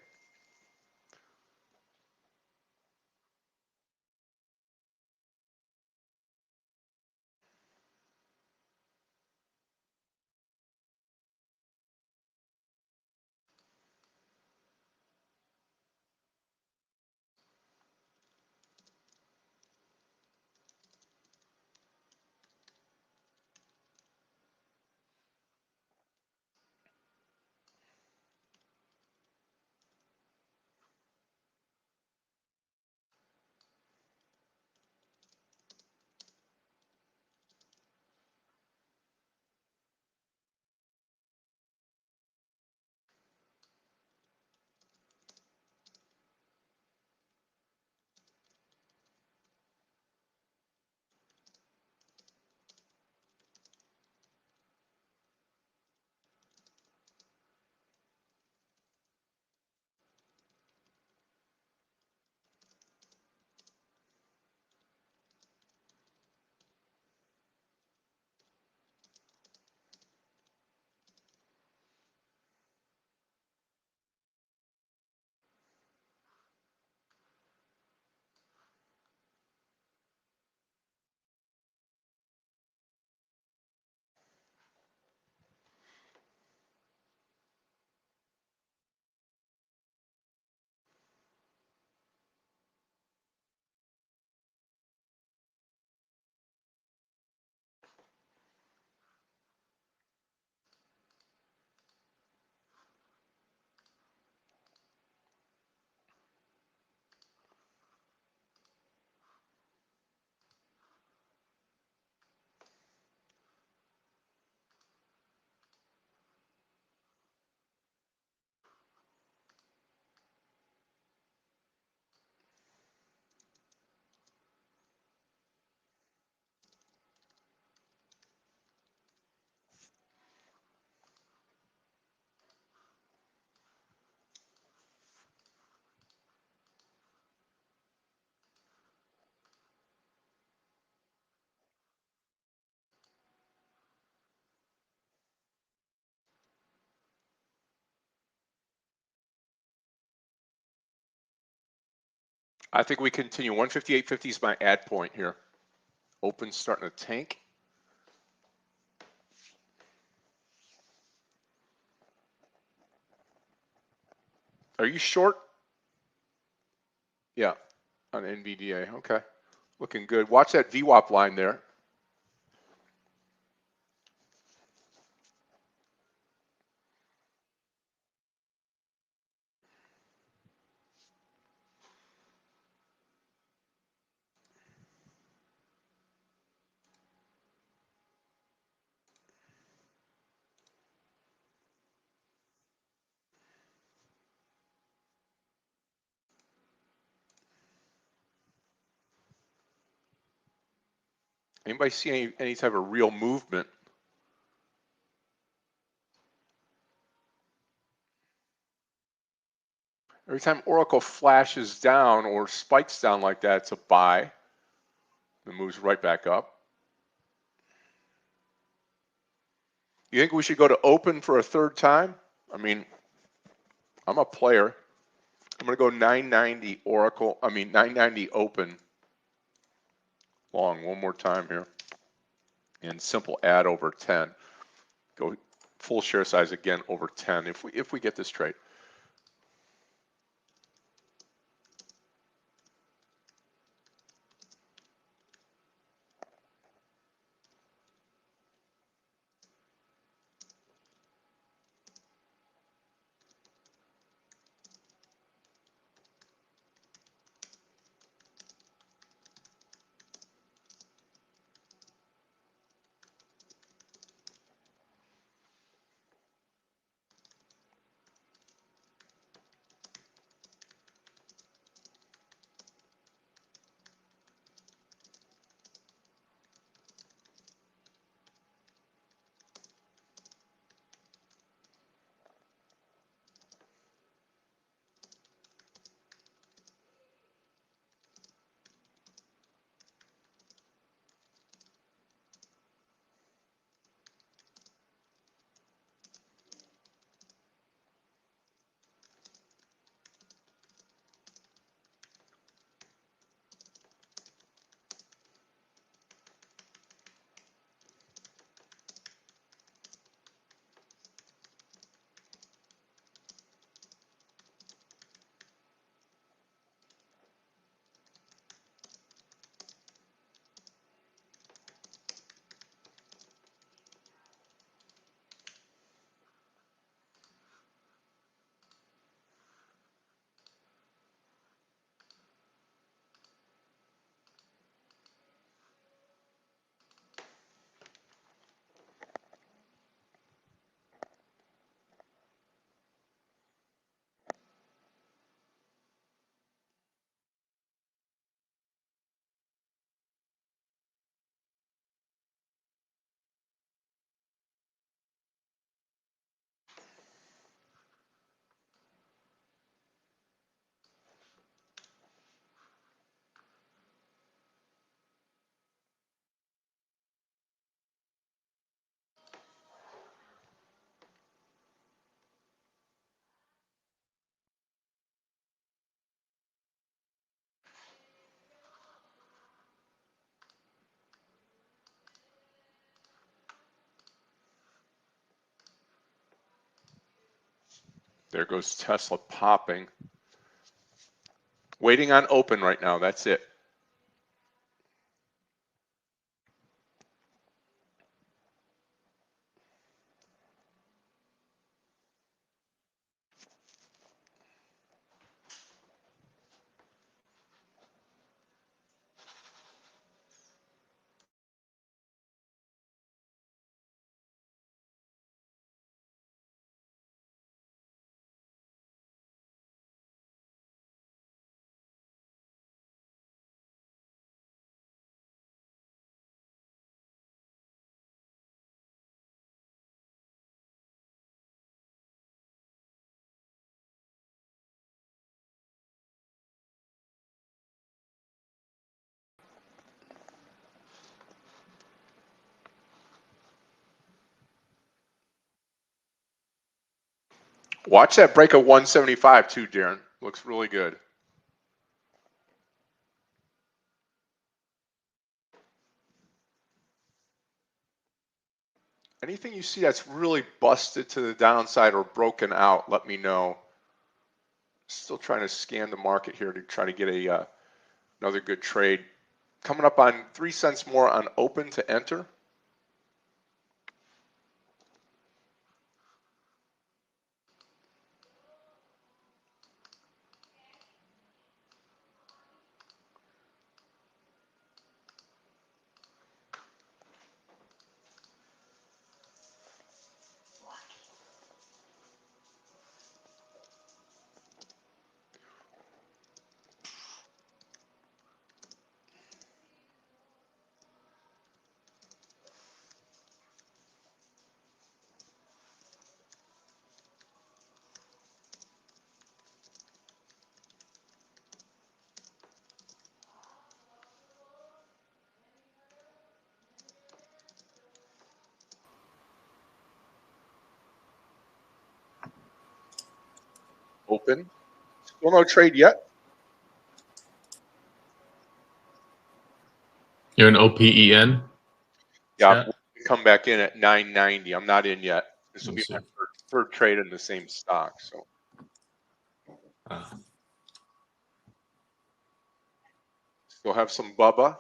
I think we continue. 158.50 is my add point here. Open starting to tank. Are you short? Yeah, on NVDA. Okay, looking good. Watch that VWAP line there. Anybody see any type of real movement? Every time Oracle flashes down or spikes down like that, it's a buy. It moves right back up. You think we should go to open for a third time? I mean, I'm a player. I'm going to go 990 Oracle, 990 open long one more time here. And simple add over 10. Go full share size again over 10 if we get this trade. There goes Tesla popping. Waiting on open right now. That's it. Watch that break of 175 too, Darren. Looks really good. Anything you see that's really busted to the downside or broken out, let me know. Still trying to scan the market here to try to get a another good trade. Coming up on 3 cents more on open to enter. Open. Still no trade yet. You're an OPEN? Yeah, we'll come back in at 990. I'm not in yet. This will be my third trade in the same stock. So still have some Bubba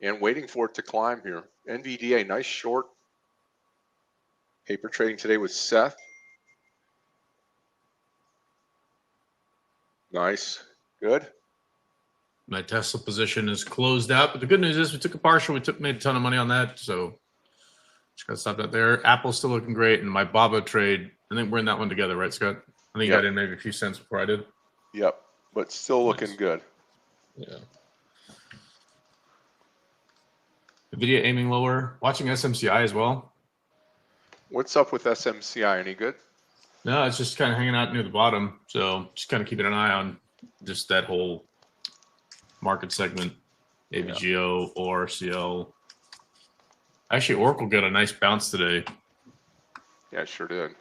and waiting for it to climb here. NVDA, nice short. Paper trading today with Seth. Nice. Good. My Tesla position is closed out, but the good news is we took a partial. Made a ton of money on that, so just gotta stop that there. Apple's still looking great, and my Baba trade, I think we're in that one together, right, Scott? I think you got in maybe a few cents before I did. Yep, but still looking good. Yeah. Nvidia aiming lower. Watching SMCI as well. What's up with SMCI? Any good? No, it's just kind of hanging out near the bottom. So just kind of keeping an eye on just that whole market segment, AVGO, ORCL. Actually, Oracle got a nice bounce today. Yeah, it sure did.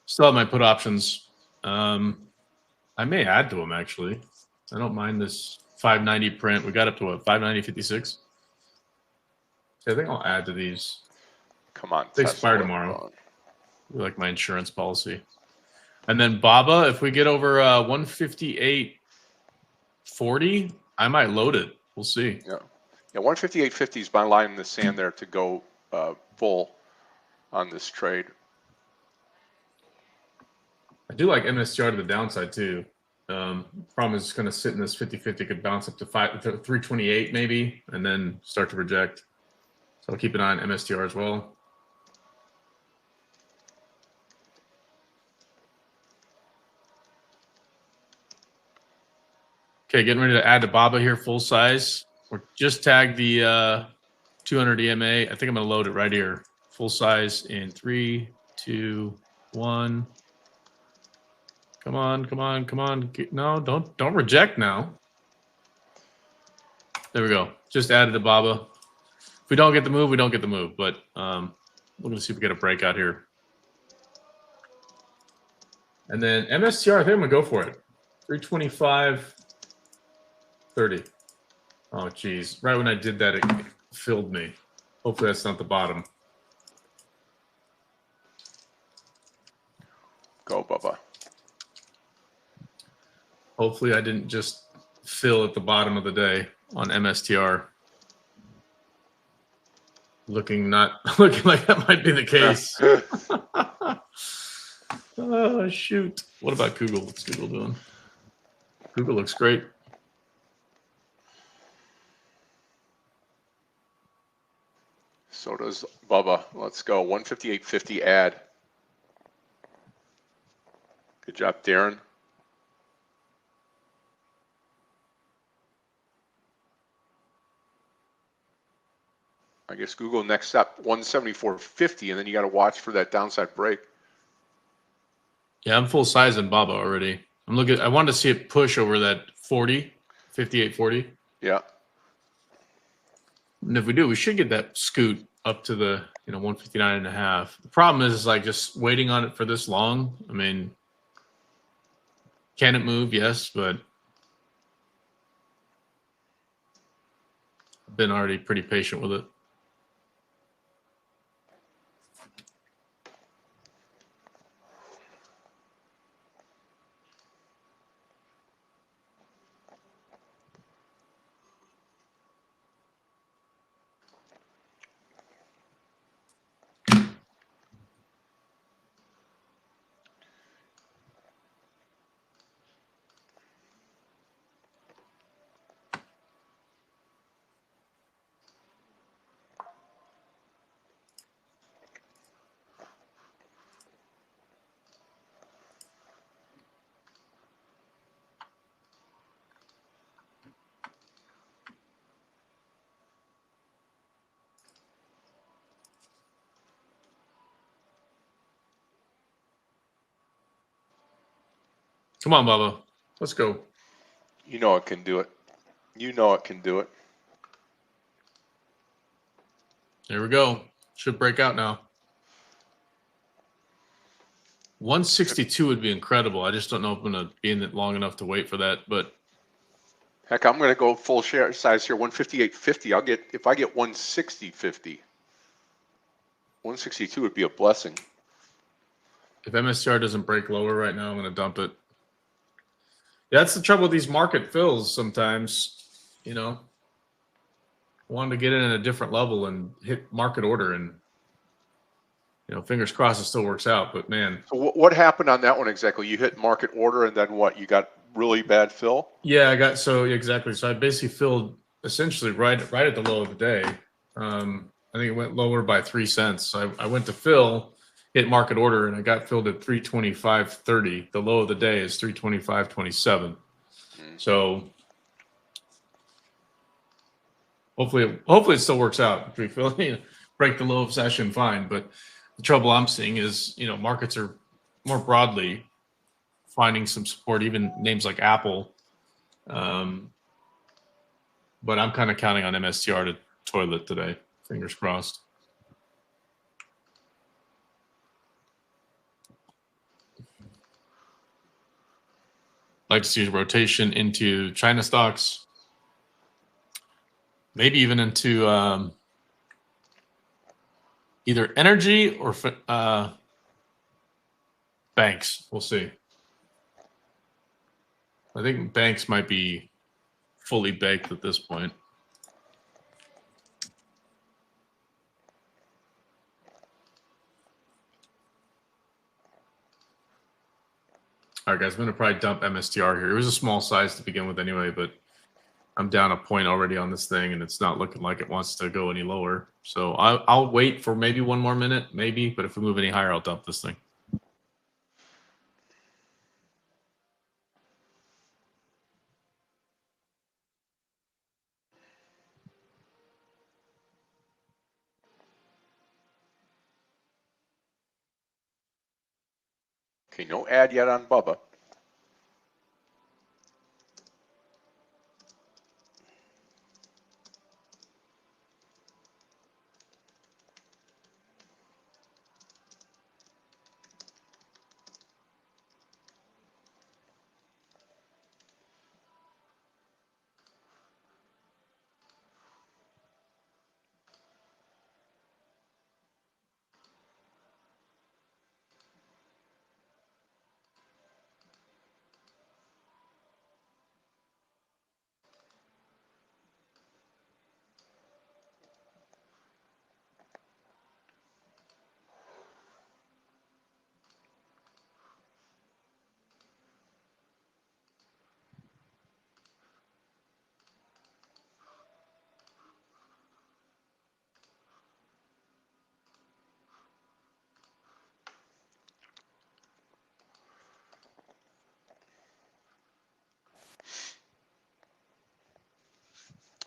Still have my put options. I may add to them, actually. I don't mind this 590 print. We got up to what, 590.56? So I think I'll add to these. Come on. They expire tomorrow. Like my insurance policy. And then Baba, if we get over 158.40, I might load it. We'll see. Yeah. Yeah, 158.50 is my line in the sand there to go full on this trade. I do like MSTR to the downside too. Problem is it's going to sit in this 50-50, could bounce up to 328 maybe, and then start to reject. So I'll keep an eye on MSTR as well. Okay, getting ready to add to Baba here, full size. We're just tagged the 200 EMA. I think I'm going to load it right here. Full size in 3, 2, 1. Come on, come on, come on. No, don't reject now. There we go. Just added to Baba. If we don't get the move, we don't get the move. But we're going to see if we get a breakout here. And then MSTR, I think I'm going to go for it. 325.30. Oh, geez. Right when I did that, it filled me. Hopefully that's not the bottom. Go, Bubba. Hopefully I didn't just fill at the bottom of the day on MSTR. Looking like that might be the case. Oh, shoot. What about Google? What's Google doing? Google looks great. So does Bubba. Let's go. 158.50 add. Good job, Darren. I guess Google next up 174.50, and then you got to watch for that downside break. Yeah, I'm full size in Baba already. I wanted to see it push over that 40, 58.40. Yeah. And if we do, we should get that scoot up to the 159.5. The problem is like just waiting on it for this long. I mean, can it move? Yes, but I've been already pretty patient with it. Come on, Bubba. Let's go. You know it can do it. You know it can do it. There we go. Should break out now. 162 would be incredible. I just don't know if I'm going to be in it long enough to wait for that. But heck, I'm going to go full share size here, 158.50. I'll get, if I get 160.50, 162 would be a blessing. if MSTR doesn't break lower right now, I'm going to dump it. That's the trouble with these market fills sometimes. You know, wanted to get in at a different level and hit market order, and you know, fingers crossed it still works out. But man, So what happened on that one exactly? You hit market order, and then what? You got really bad fill? yeah, I got exactly. So I basically filled essentially right at the low of the day. I think it went lower by 3 cents. So I went to fill, hit market order, and I got filled at 325.30. The low of the day is 325.27. So hopefully it still works out. If we feel, break the low of session, fine. But the trouble I'm seeing is, you know, markets are more broadly finding some support, even names like Apple. But I'm kind of counting on MSTR to toilet today. Fingers crossed. Like to see a rotation into China stocks, maybe even into either energy or banks. We'll see. I think banks might be fully baked at this point. All right, guys, I'm going to probably dump MSTR here. It was a small size to begin with anyway, but I'm down a point already on this thing, and it's not looking like it wants to go any lower. So I'll wait for maybe one more minute, maybe. But if we move any higher, I'll dump this thing. Okay, no ad yet on Bubba.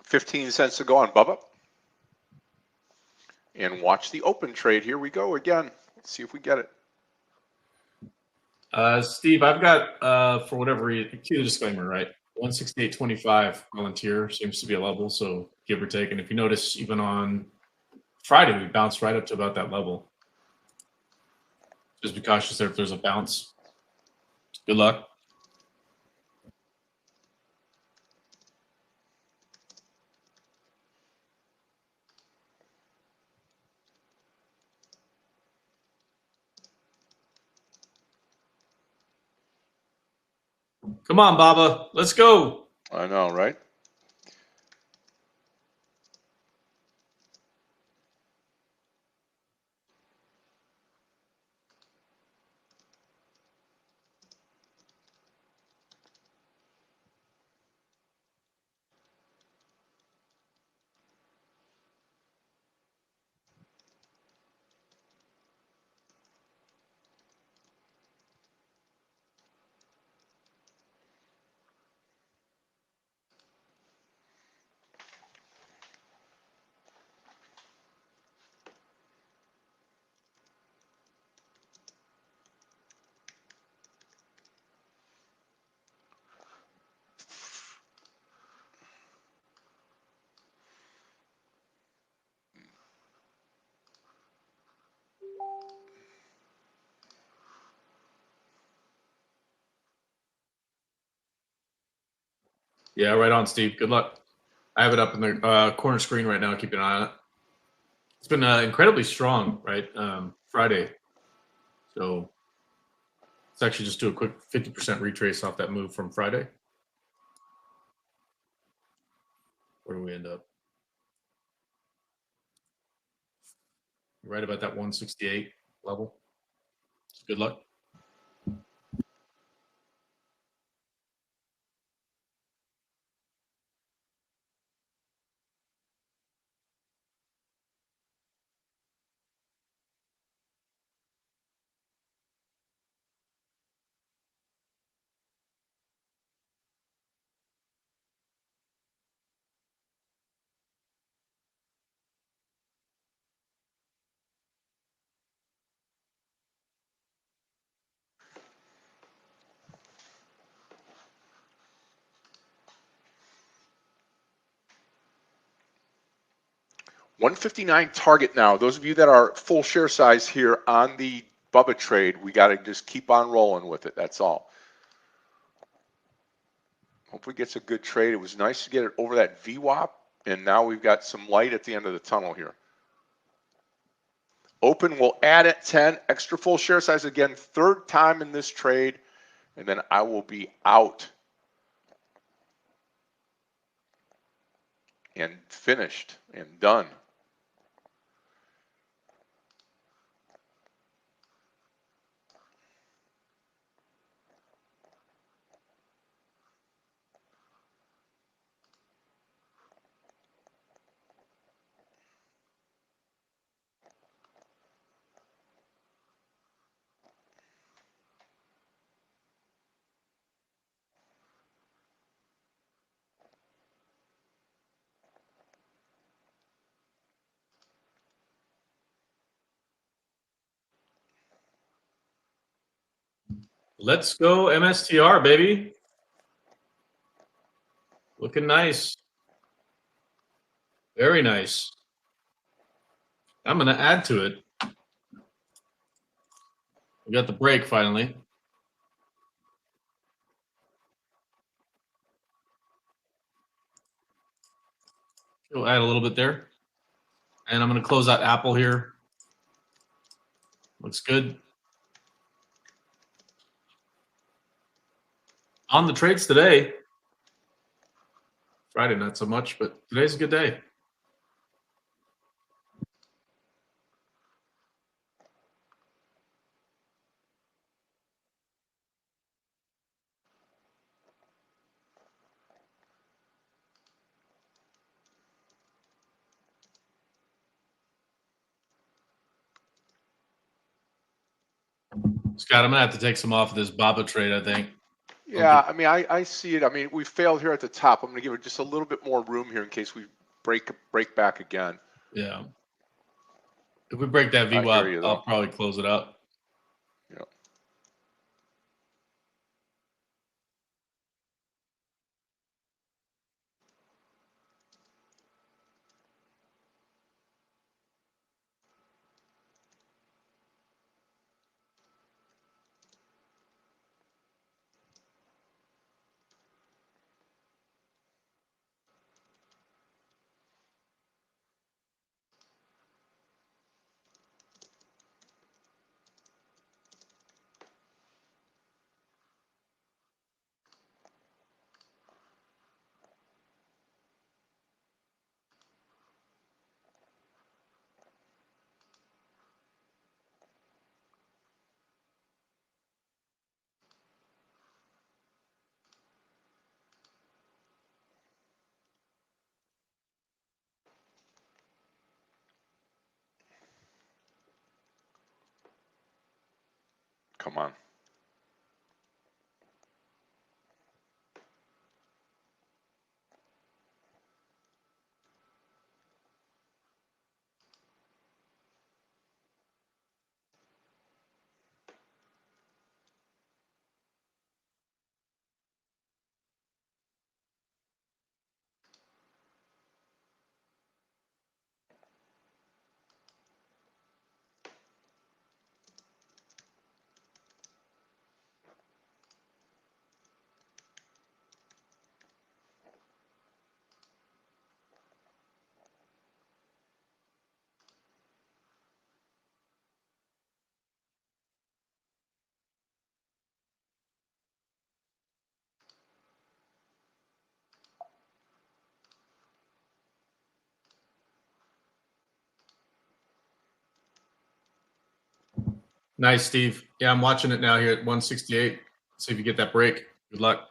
$0.15 to go on Bubba. And watch the open trade. Here we go again. Let's see if we get it. Steve, I've got, for whatever reason, cue the disclaimer, right? 168.25 volunteer seems to be a level, so give or take. And if you notice, even on Friday, we bounced right up to about that level. Just be cautious there if there's a bounce. Good luck. Come on, Baba. Let's go. I know, right? Yeah, right on, Steve. Good luck. I have it up in the corner screen right now. Keep an eye on it. It's been incredibly strong, right? Friday. So let's actually just do a quick 50% retrace off that move from Friday. Where do we end up? Right about that 168 level. Good luck. $159 target now. Those of you that are full share size here on the Bubba trade, we got to just keep on rolling with it. That's all. Hopefully gets a good trade. It was nice to get it over that VWAP, and now we've got some light at the end of the tunnel here. Open will add at 10. Extra full share size again, third time in this trade, and then I will be out and finished and done. Let's go MSTR, baby. Looking nice. Very nice. I'm going to add to it. We got the break finally. We'll add a little bit there. And I'm going to close out Apple here. Looks good. On the trades today. Friday, not so much, but today's a good day. Scott, I'm going to have to take some off of this Baba trade, I think. Yeah, I mean, I see it. I mean, we failed here at the top. I'm going to give it just a little bit more room here in case we break back again. Yeah. If we break that VWAP, I'll probably close it out. Yeah. Come on. Nice, Steve. Yeah, I'm watching it now here at 168. See if you get that break. Good luck.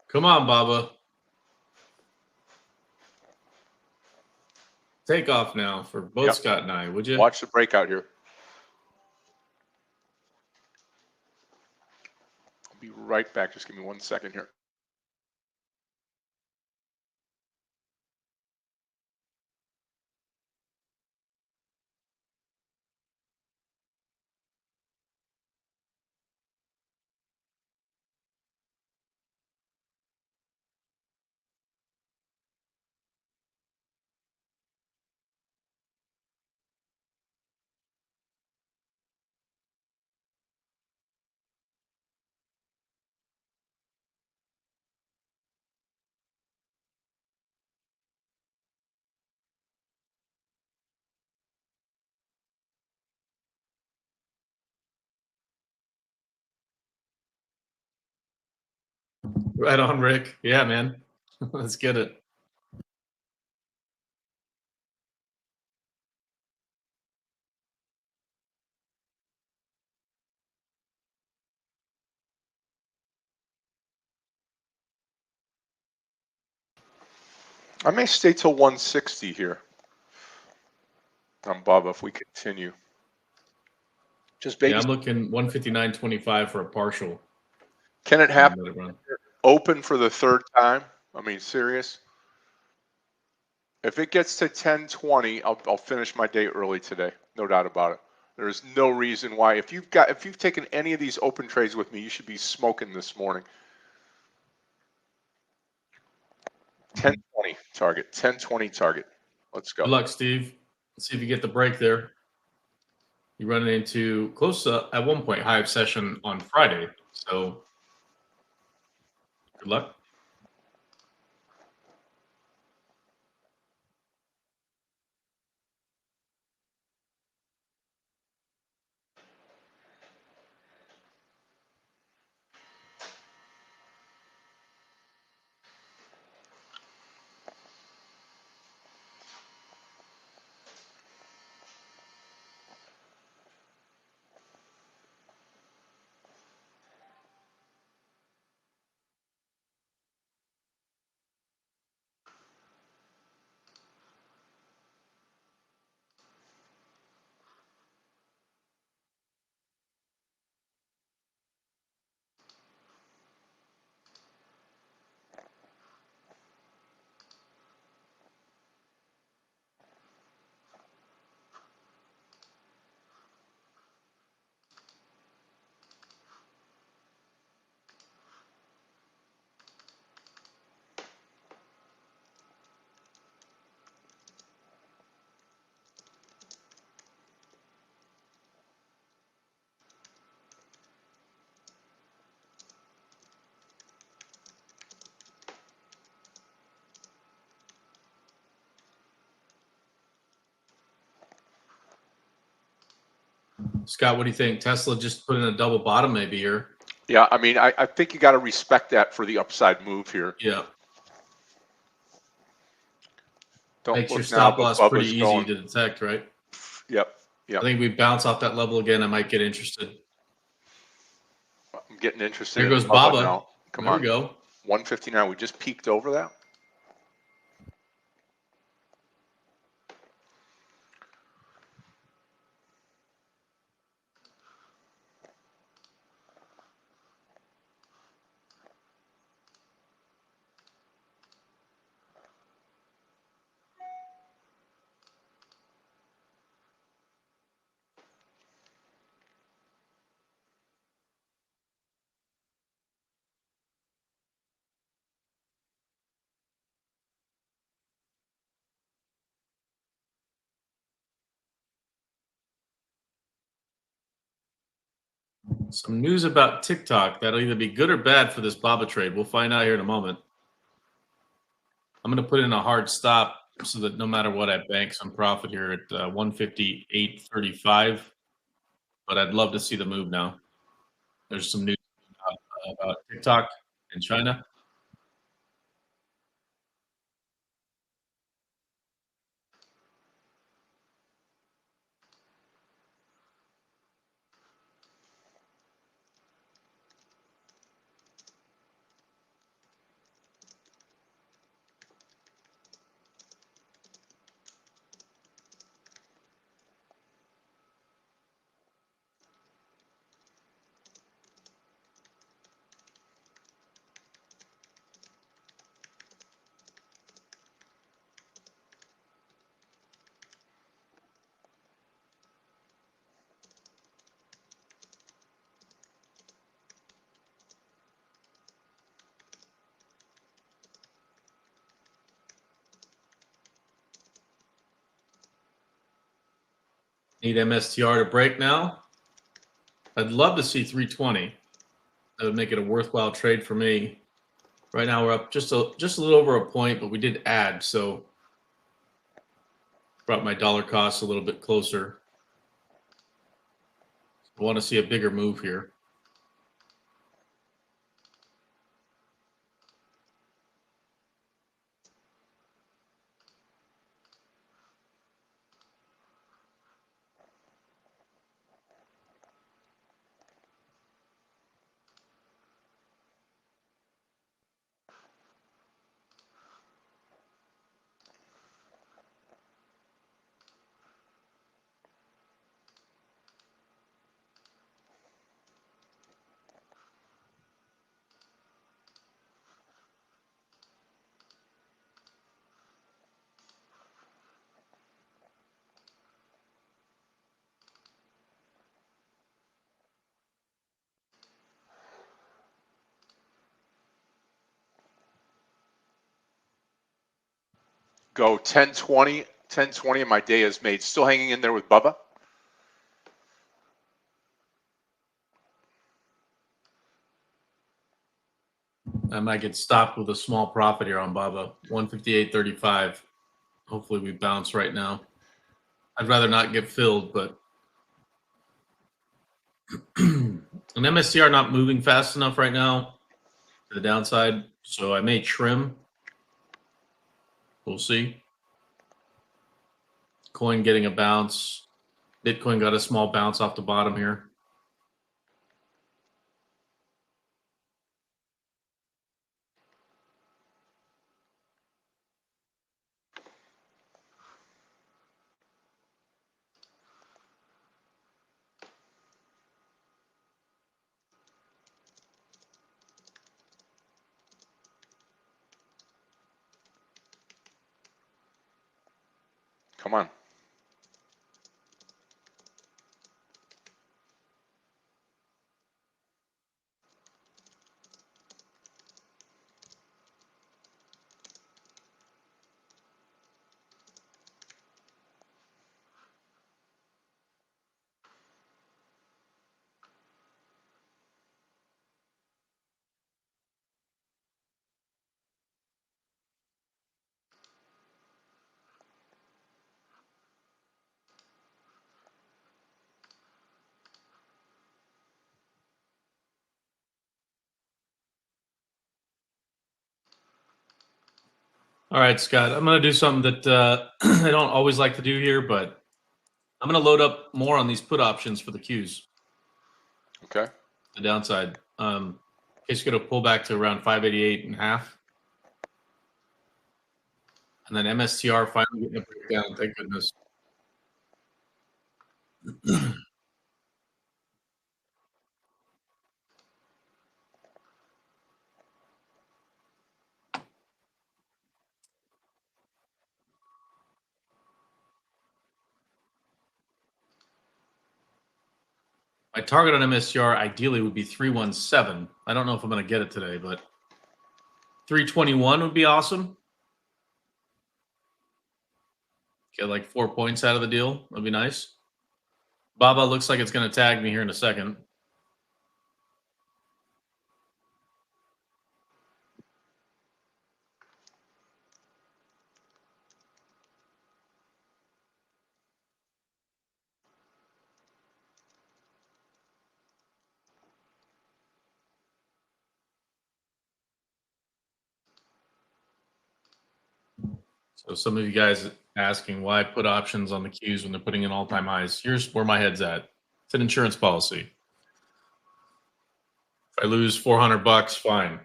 Come on, Baba. Take off now for both Yep. Scott and I, would you? Watch the breakout here. I'll be right back. Just give me 1 second here. Right on, Rick. Yeah, man. Let's get it. I may stay till 160 here on Bubba if we continue. Just Yeah, baby. I'm looking 159.25 for a partial. Can it happen? Let it run. Open for the third time? I mean, serious? If it gets to 10:20, I'll finish my day early today. No doubt about it. There's no reason why. If you've taken any of these open trades with me, you should be smoking this morning. 10:20 target. 10:20 target. Let's go. Good luck, Steve. Let's see if you get the break there. You run into close at one point high of session on Friday. So good luck. Scott, what do you think? Tesla just put in a double bottom maybe here. Yeah, I mean, I think you got to respect that for the upside move here. Yeah. Don't Makes your look now, stop but loss pretty Bubba's easy going. to detect, right? Yep, I yep. think we bounce off that level again. I might get interested. I'm getting interested There in goes Bubba Baba. now. Come There on. we go. 159. We just peaked over that. Some news about TikTok that'll either be good or bad for this BABA trade. We'll find out here in a moment. I'm going to put in a hard stop so that no matter what, I bank some profit here at 158.35. But I'd love to see the move now. There's some news about TikTok in China. Need MSTR to break now. I'd love to see 320. That would make it a worthwhile trade for me. Right now we're up just a little over a point, but we did add, so brought my dollar cost a little bit closer. I want to see a bigger move here. Go 1020, 1020, and my day is made. Still hanging in there with Bubba. I might get stopped with a small profit here on BABA. 158.35. Hopefully we bounce right now. I'd rather not get filled, but an MSCR not moving fast enough right now to the downside, so I may trim. We'll see. Coin getting a bounce. Bitcoin got a small bounce off the bottom here. Come on. All right, Scott, I'm going to do something that I don't always like to do here, but I'm going to load up more on these put options for the Qs. Okay. The downside. It's going to pull back to around 588.5. And then MSTR finally getting a breakdown. Thank goodness. My target on MSTR ideally would be 317. I don't know if I'm going to get it today, but 321 would be awesome. Get like 4 points out of the deal. That'd be nice. Baba looks like it's going to tag me here in a second. So some of you guys asking why put options on the Qs when they're putting in all-time highs. Here's where my head's at. It's an insurance policy. If I lose $400, fine.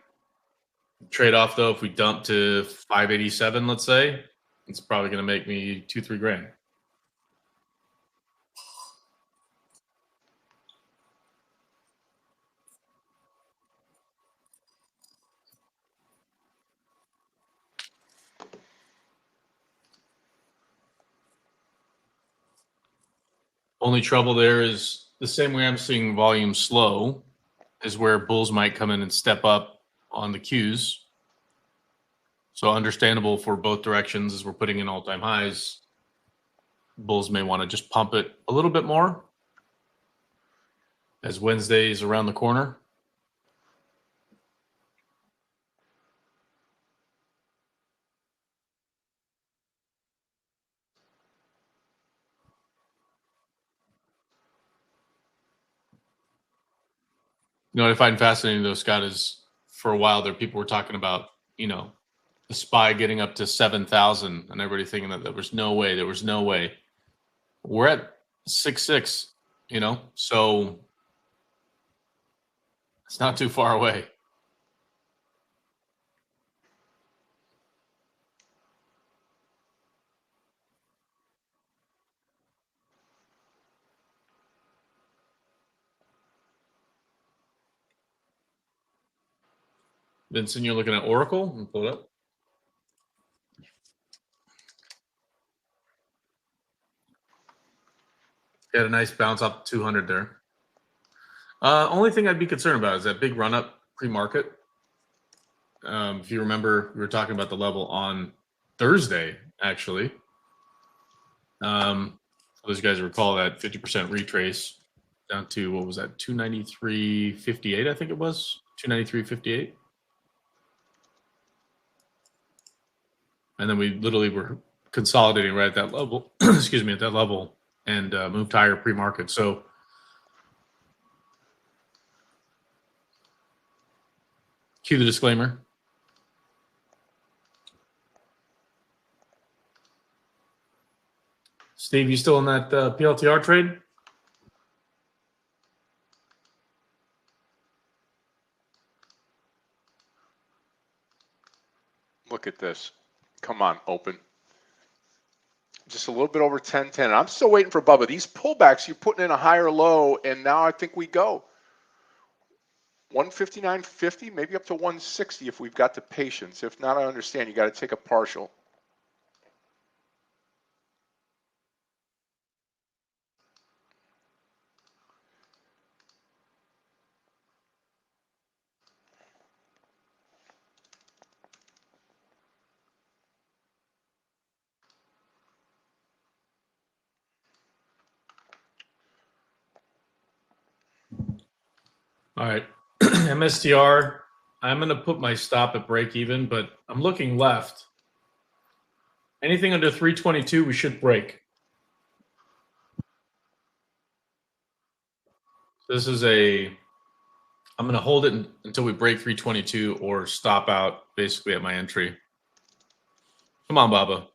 Trade off though, if we dump to 587, let's say, it's probably going to make me $2-3 grand. Only trouble there is the same way I'm seeing volume slow is where bulls might come in and step up on the Qs. So understandable for both directions as we're putting in all-time highs. Bulls may want to just pump it a little bit more as Wednesday is around the corner. You know what I find fascinating though, Scott, is for a while there people were talking about, the SPY getting up to 7,000 and everybody thinking that there was no way. We're at 6.6, so it's not too far away. Vincent, you're looking at Oracle? Let me pull it up. Got a nice bounce up 200 there. Only thing I'd be concerned about is that big run up pre-market. If you remember, we were talking about the level on Thursday, actually. For those guys who recall that 50% retrace down to, what was that, 293.58, I think it was, 293.58. And then we literally were consolidating right at that level, excuse me, at that level, and moved higher pre-market. So cue the disclaimer. Steve, you still in that PLTR trade? Look at this. Come on, open. Just a little bit over 10.10. I'm still waiting for Bubba. These pullbacks, you're putting in a higher low, and now I think we go. 159.50, maybe up to 160 if we've got the patience. If not, I understand. You got to take a partial. All right. MSTR, I'm going to put my stop at break even, but I'm looking left. Anything under 322, we should break. This is I'm going to hold it until we break 322 or stop out basically at my entry. Come on, Baba.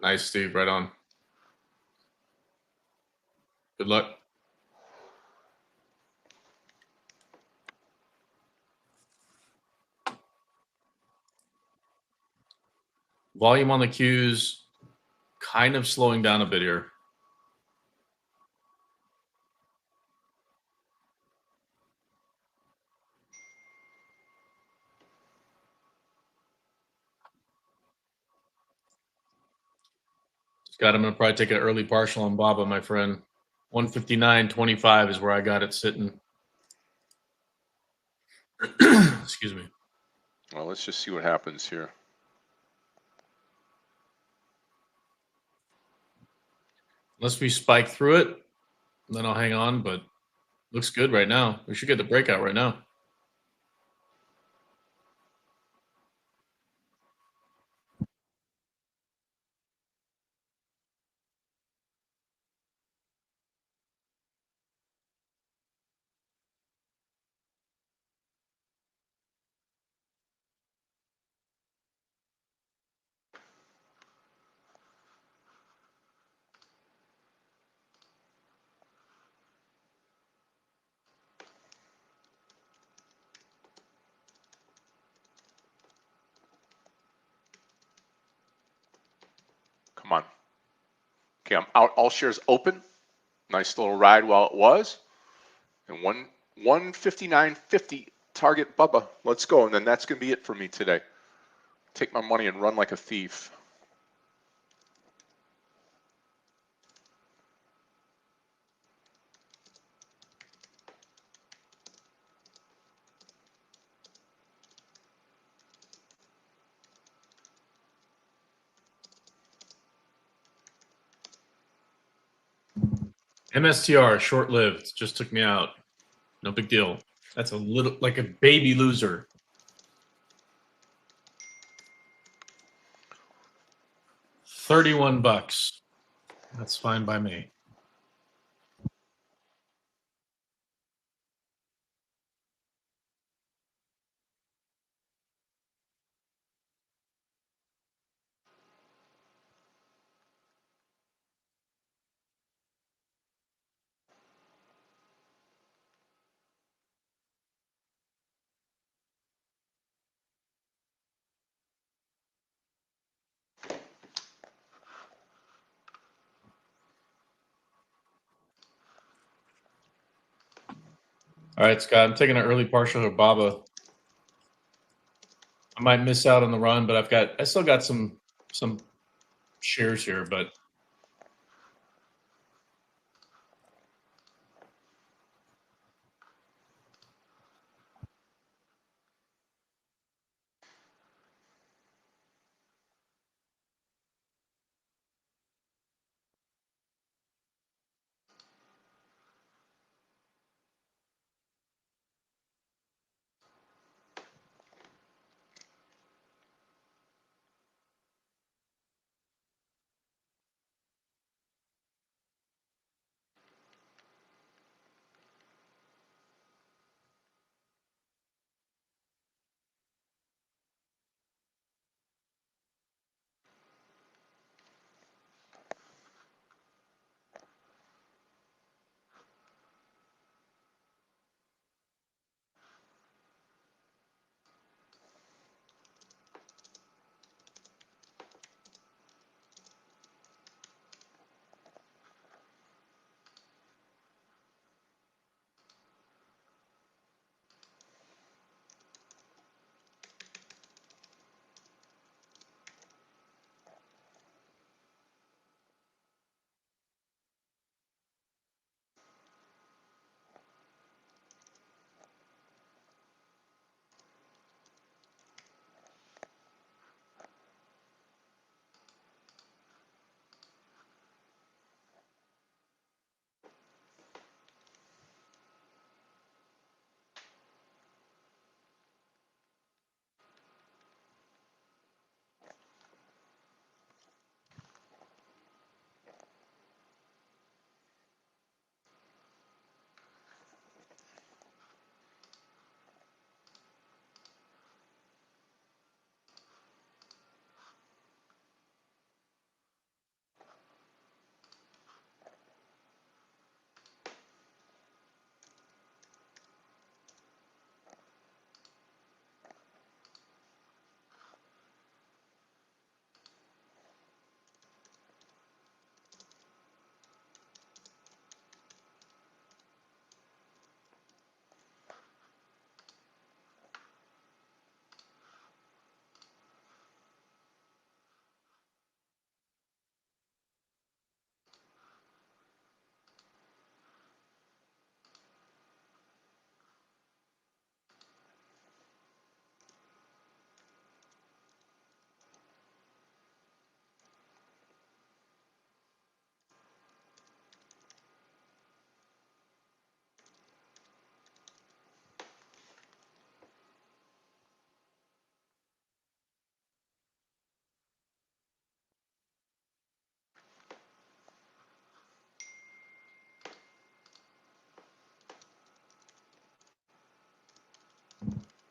Nice, Steve. Right on. Good luck. Volume on the Qs kind of slowing down a bit here. Scott, I'm going to probably take an early partial on Baba, my friend. 159.25 is where I got it sitting. Excuse me. Well, let's just see what happens here. Unless we spike through it, then I'll hang on, but looks good right now. We should get the breakout right now. Okay, I'm out. All shares open. Nice little ride while it was. And 159.50 target Bubba. Let's go. And then that's going to be it for me today. Take my money and run like a thief. MSTR, short lived, just took me out. No big deal. That's a little like a baby loser. 31 bucks. That's fine by me. All right, Scott, I'm taking an early partial of Baba. I might miss out on the run, but I still got some shares here, but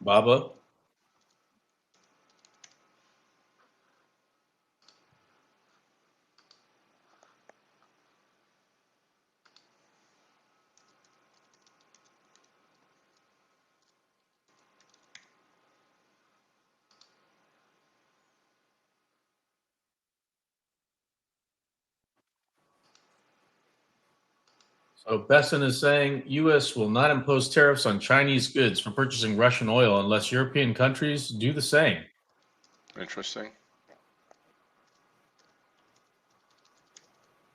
Baba. So Besson is saying U.S. will not impose tariffs on Chinese goods for purchasing Russian oil unless European countries do the same. Interesting.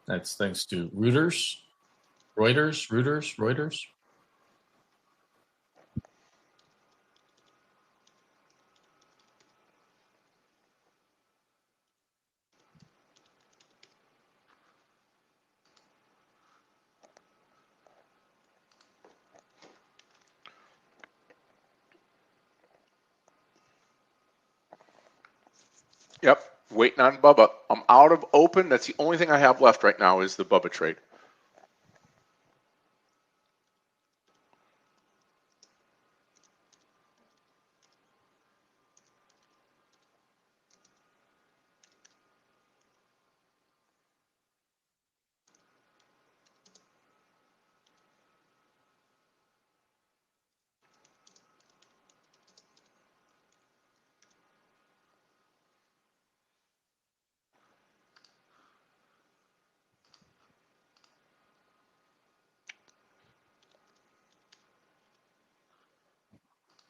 That's thanks to Reuters. Yep. Waiting on Bubba. I'm out of open. That's the only thing I have left right now is the Bubba trade.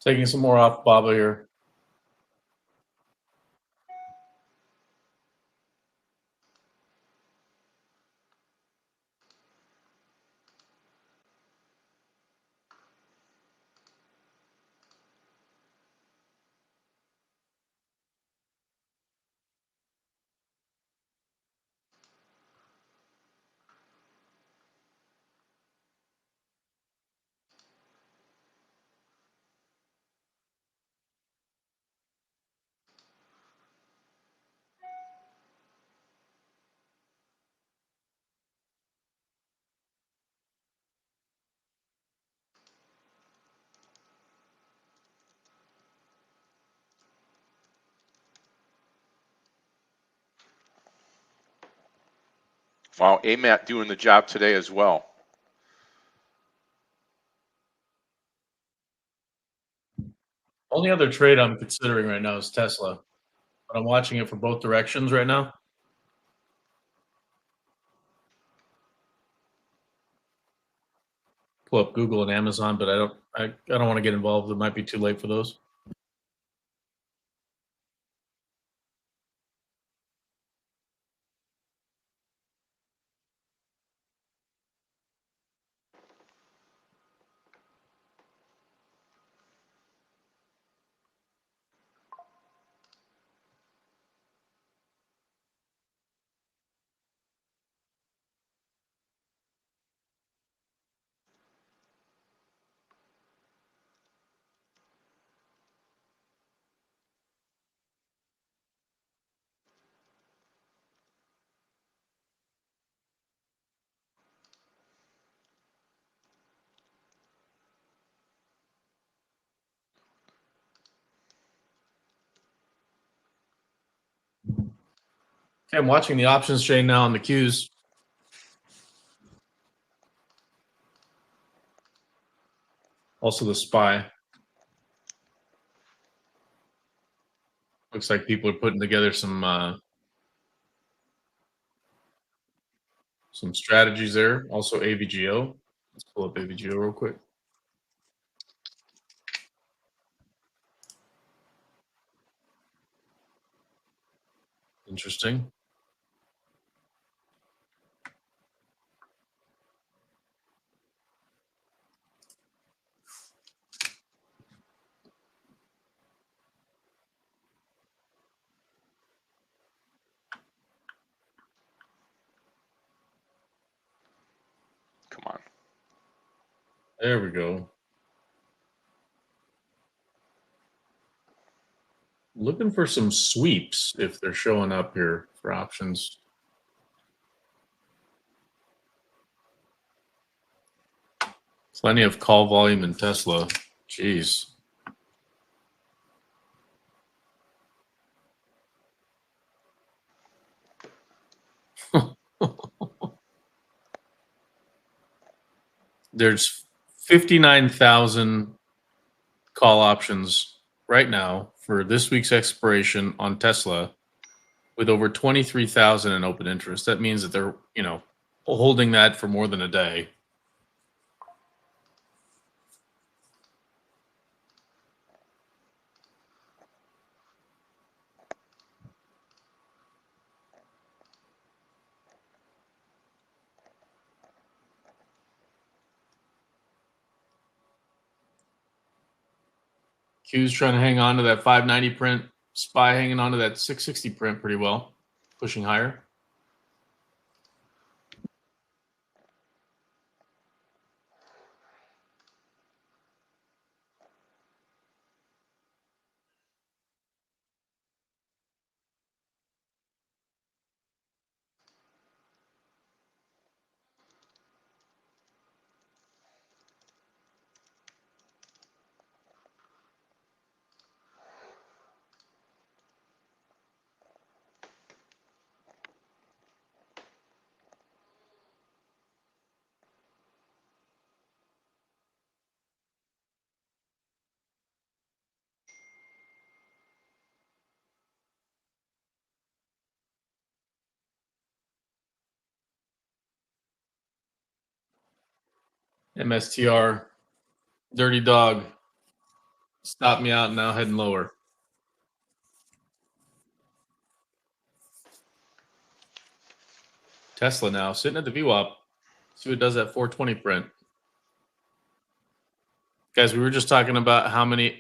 Taking some more off Baba here. Wow, AMAT doing the job today as well. Only other trade I'm considering right now is Tesla, but I'm watching it for both directions right now. Pull up Google and Amazon, but I don't want to get involved. It might be too late for those. Okay, I'm watching the options chain now on the Qs. Also the SPY. Looks like people are putting together some strategies there. Also AVGO. Let's pull up AVGO real quick. Interesting. Come on. There we go. Looking for some sweeps if they're showing up here for options. Plenty of call volume in Tesla. Jeez. There's 59,000 call options right now for this week's expiration on Tesla with over 23,000 in open interest. That means that they're, holding that for more than a day. Q's trying to hang on to that 590 print. SPY hanging on to that 660 print pretty well, pushing higher. MSTR, dirty dog, stop me out now, heading lower. Tesla now sitting at the VWAP. See what it does at 420 print. Guys, we were just talking about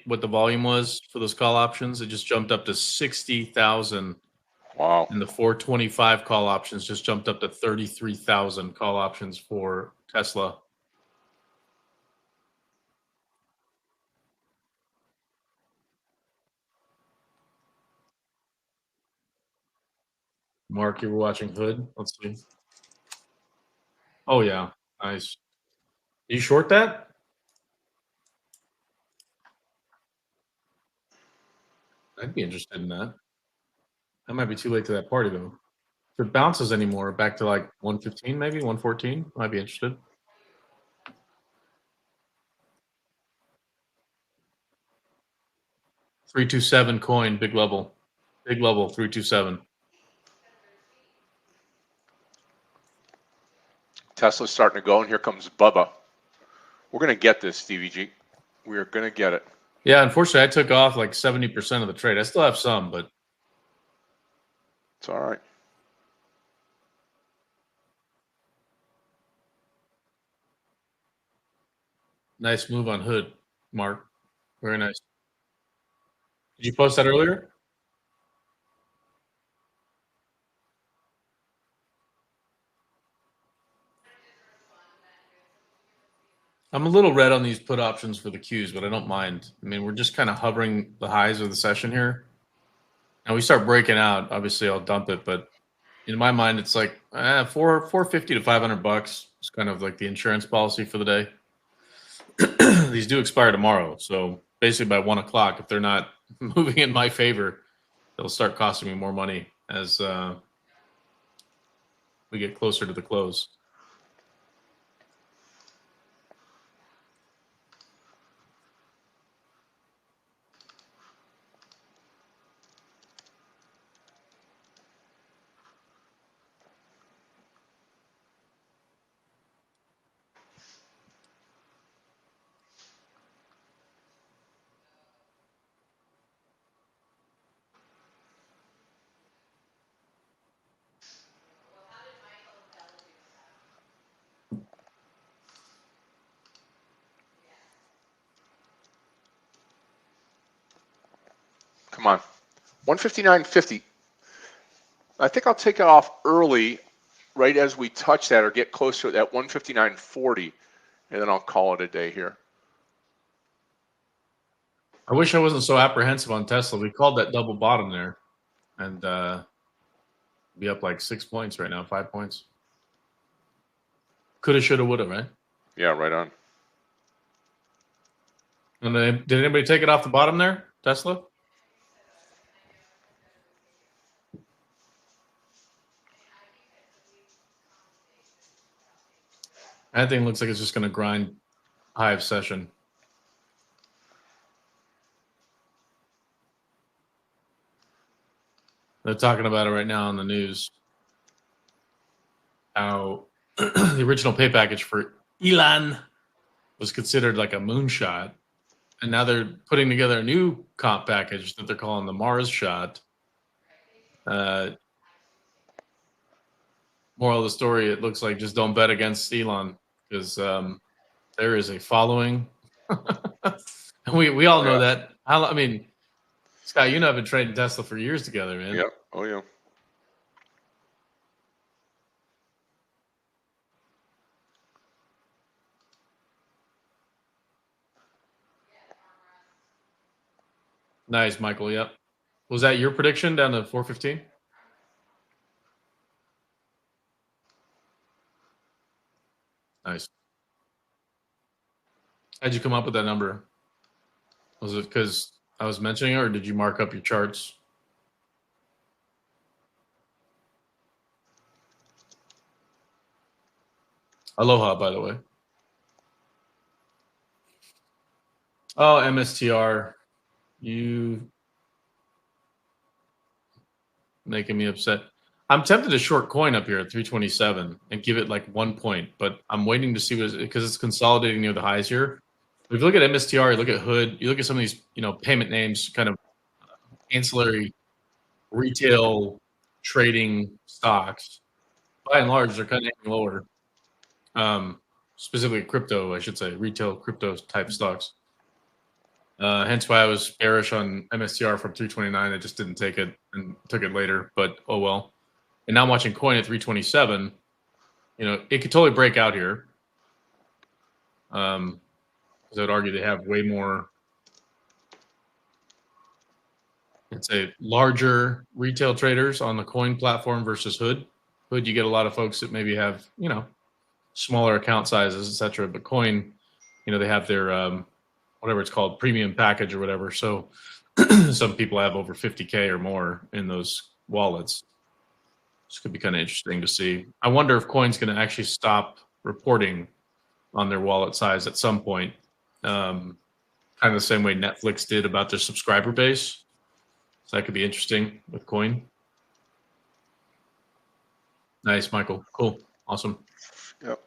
what the volume was for those call options. It just jumped up to 60,000. Wow. And the 425 call options just jumped up to 33,000 call options for Tesla. Mark, you were watching Hood. Let's see. Oh, yeah. Nice. You short that? I'd be interested in that. That might be too late to that party, though. If it bounces anymore, back to like 115, maybe 114, might be interested. $327 coin, big level. Big level, 327. Tesla's starting to go, and here comes Bubba. We're going to get this, Stevie G. We are going to get it. Yeah, unfortunately, I took off like 70% of the trade. I still have some, but it's all right. Nice move on Hood, Mark. Very nice. Did you post that earlier? I'm a little red on these put options for the Qs, but I don't mind. I mean, we're just kind of hovering the highs of the session here. And we start breaking out. Obviously, I'll dump it, but in my mind, it's like $450 to $500. It's kind of like the insurance policy for the day. These do expire tomorrow, so basically by 1 o'clock, if they're not moving in my favor, they'll start costing me more money as we get closer to the close. Come on. 159.50. I think I'll take it off early, right as we touch that or get closer to that 159.40, and then I'll call it a day here. I wish I wasn't so apprehensive on Tesla. We called that double bottom there, and be up like 6 points right now, 5 points. Coulda, shoulda, woulda, right? Yeah, right on. And then, did anybody take it off the bottom there, Tesla? That thing looks like it's just going to grind high of session. They're talking about it right now on the news. How the original pay package for Elon was considered like a moonshot. And now they're putting together a new comp package that they're calling the Mars shot. Moral of the story, it looks like just don't bet against Elon because there is a following. And we all know that I mean, Scott, you and I have been trading Tesla for years together, man. Yeah. Oh, yeah. Nice, Michael. Yep. Was that your prediction down to 415? Nice. How'd you come up with that number? Was it because I was mentioning it, or did you mark up your charts? Aloha, by the way. Oh, MSTR. You making me upset. I'm tempted to short coin up here at 327 and give it like 1 point, but I'm waiting to see what because it's consolidating near the highs here. If you look at MSTR, you look at Hood, you look at some of these, payment names, kind of ancillary retail trading stocks. By and large, they're kind of heading lower. Specifically crypto, I should say, retail crypto type stocks. Hence why I was bearish on MSTR from 329. I just didn't take it and took it later, but oh well. And now I'm watching coin at 327. It could totally break out here. Because I would argue they have way more, let's say, larger retail traders on the coin platform versus Hood. Hood, you get a lot of folks that maybe have, smaller account sizes, etc. But coin, they have their whatever it's called, premium package or whatever. So some people have over 50K or more in those wallets. This could be kind of interesting to see. I wonder if coin's going to actually stop reporting on their wallet size at some point. Kind of the same way Netflix did about their subscriber base. So that could be interesting with coin. Nice, Michael. Cool. Awesome. Yep.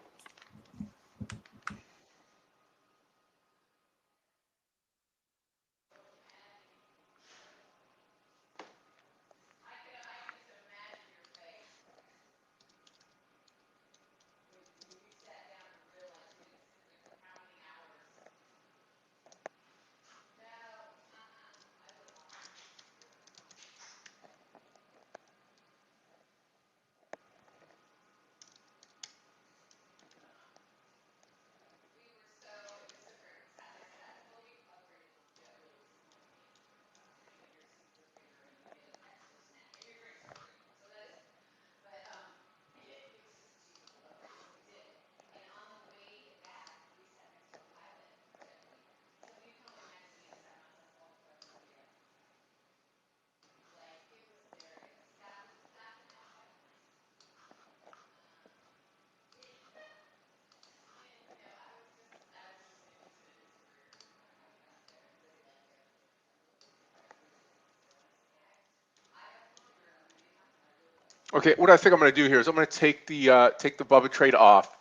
Okay, what I think I'm going to do here is I'm going to take the Bubba trade off,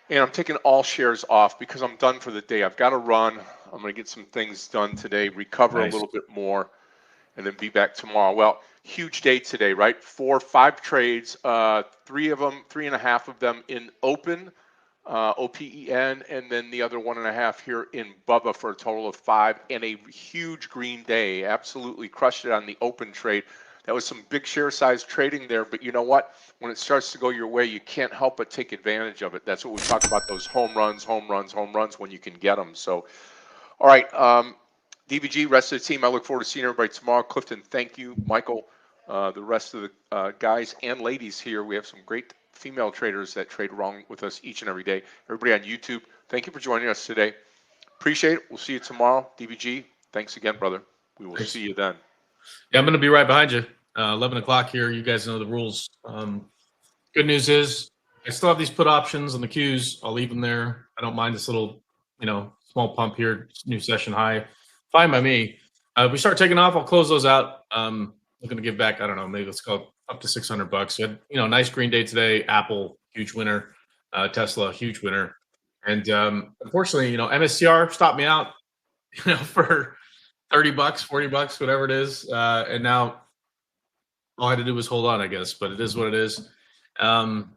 and I'm taking all shares off because I'm done for the day. I've got to run. I'm going to get some things done today, recover Nice. a little bit more, and then be back tomorrow. Well, huge day today, right? 5 trades, 3.5 of them in open, OPEN, and then the other 1.5 here in Bubba for a total of 5, and a huge green day. Absolutely crushed it on the open trade. That was some big share size trading there, but you know what? When it starts to go your way, you can't help but take advantage of it. That's what we talk about, those home runs when you can get them. So, all right, DVG, rest of the team, I look forward to seeing everybody tomorrow. Clifton, thank you. Michael, the rest of the guys and ladies here. We have some great female traders that trade along with us each and every day. Everybody on YouTube, thank you for joining us today. Appreciate it. We'll see you tomorrow. DVG, thanks again, brother. We will see you then. Yeah, I'm going to be right behind you. 11 o'clock here. You guys know the rules. Good news is I still have these put options on the Qs. I'll leave them there. I don't mind this little, small pump here, new session high. Fine by me. If we start taking off, I'll close those out. I'm going to give back, I don't know, maybe let's go up to $600. We had, nice green day today. Apple, huge winner. Tesla, huge winner. And unfortunately, MSCR stopped me out, for $30, $40, whatever it is. And now all I had to do was hold on, I guess, but it is what it is. I'll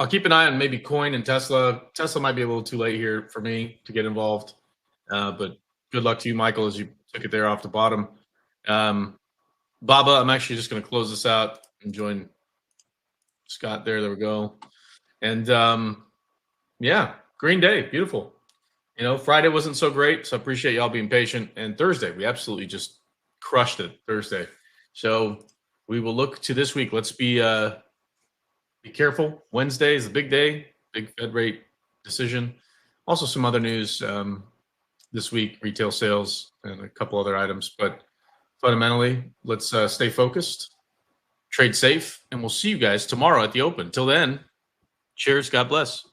keep an eye on maybe coin and Tesla. Tesla might be a little too late here for me to get involved, but Good luck to you, Michael, as you took it there off the bottom. Baba, I'm actually just going to close this out and join Scott there. There we go. And yeah, Green Day, beautiful. Friday wasn't so great, so I appreciate y'all being patient. And Thursday, we absolutely just crushed it Thursday. So we will look to this week. Let's be careful. Wednesday is the big day, big Fed rate decision. Also some other news this week, retail sales and a couple other items. But fundamentally, let's stay focused, trade safe, and we'll see you guys tomorrow at the Open. Till then, cheers. God bless.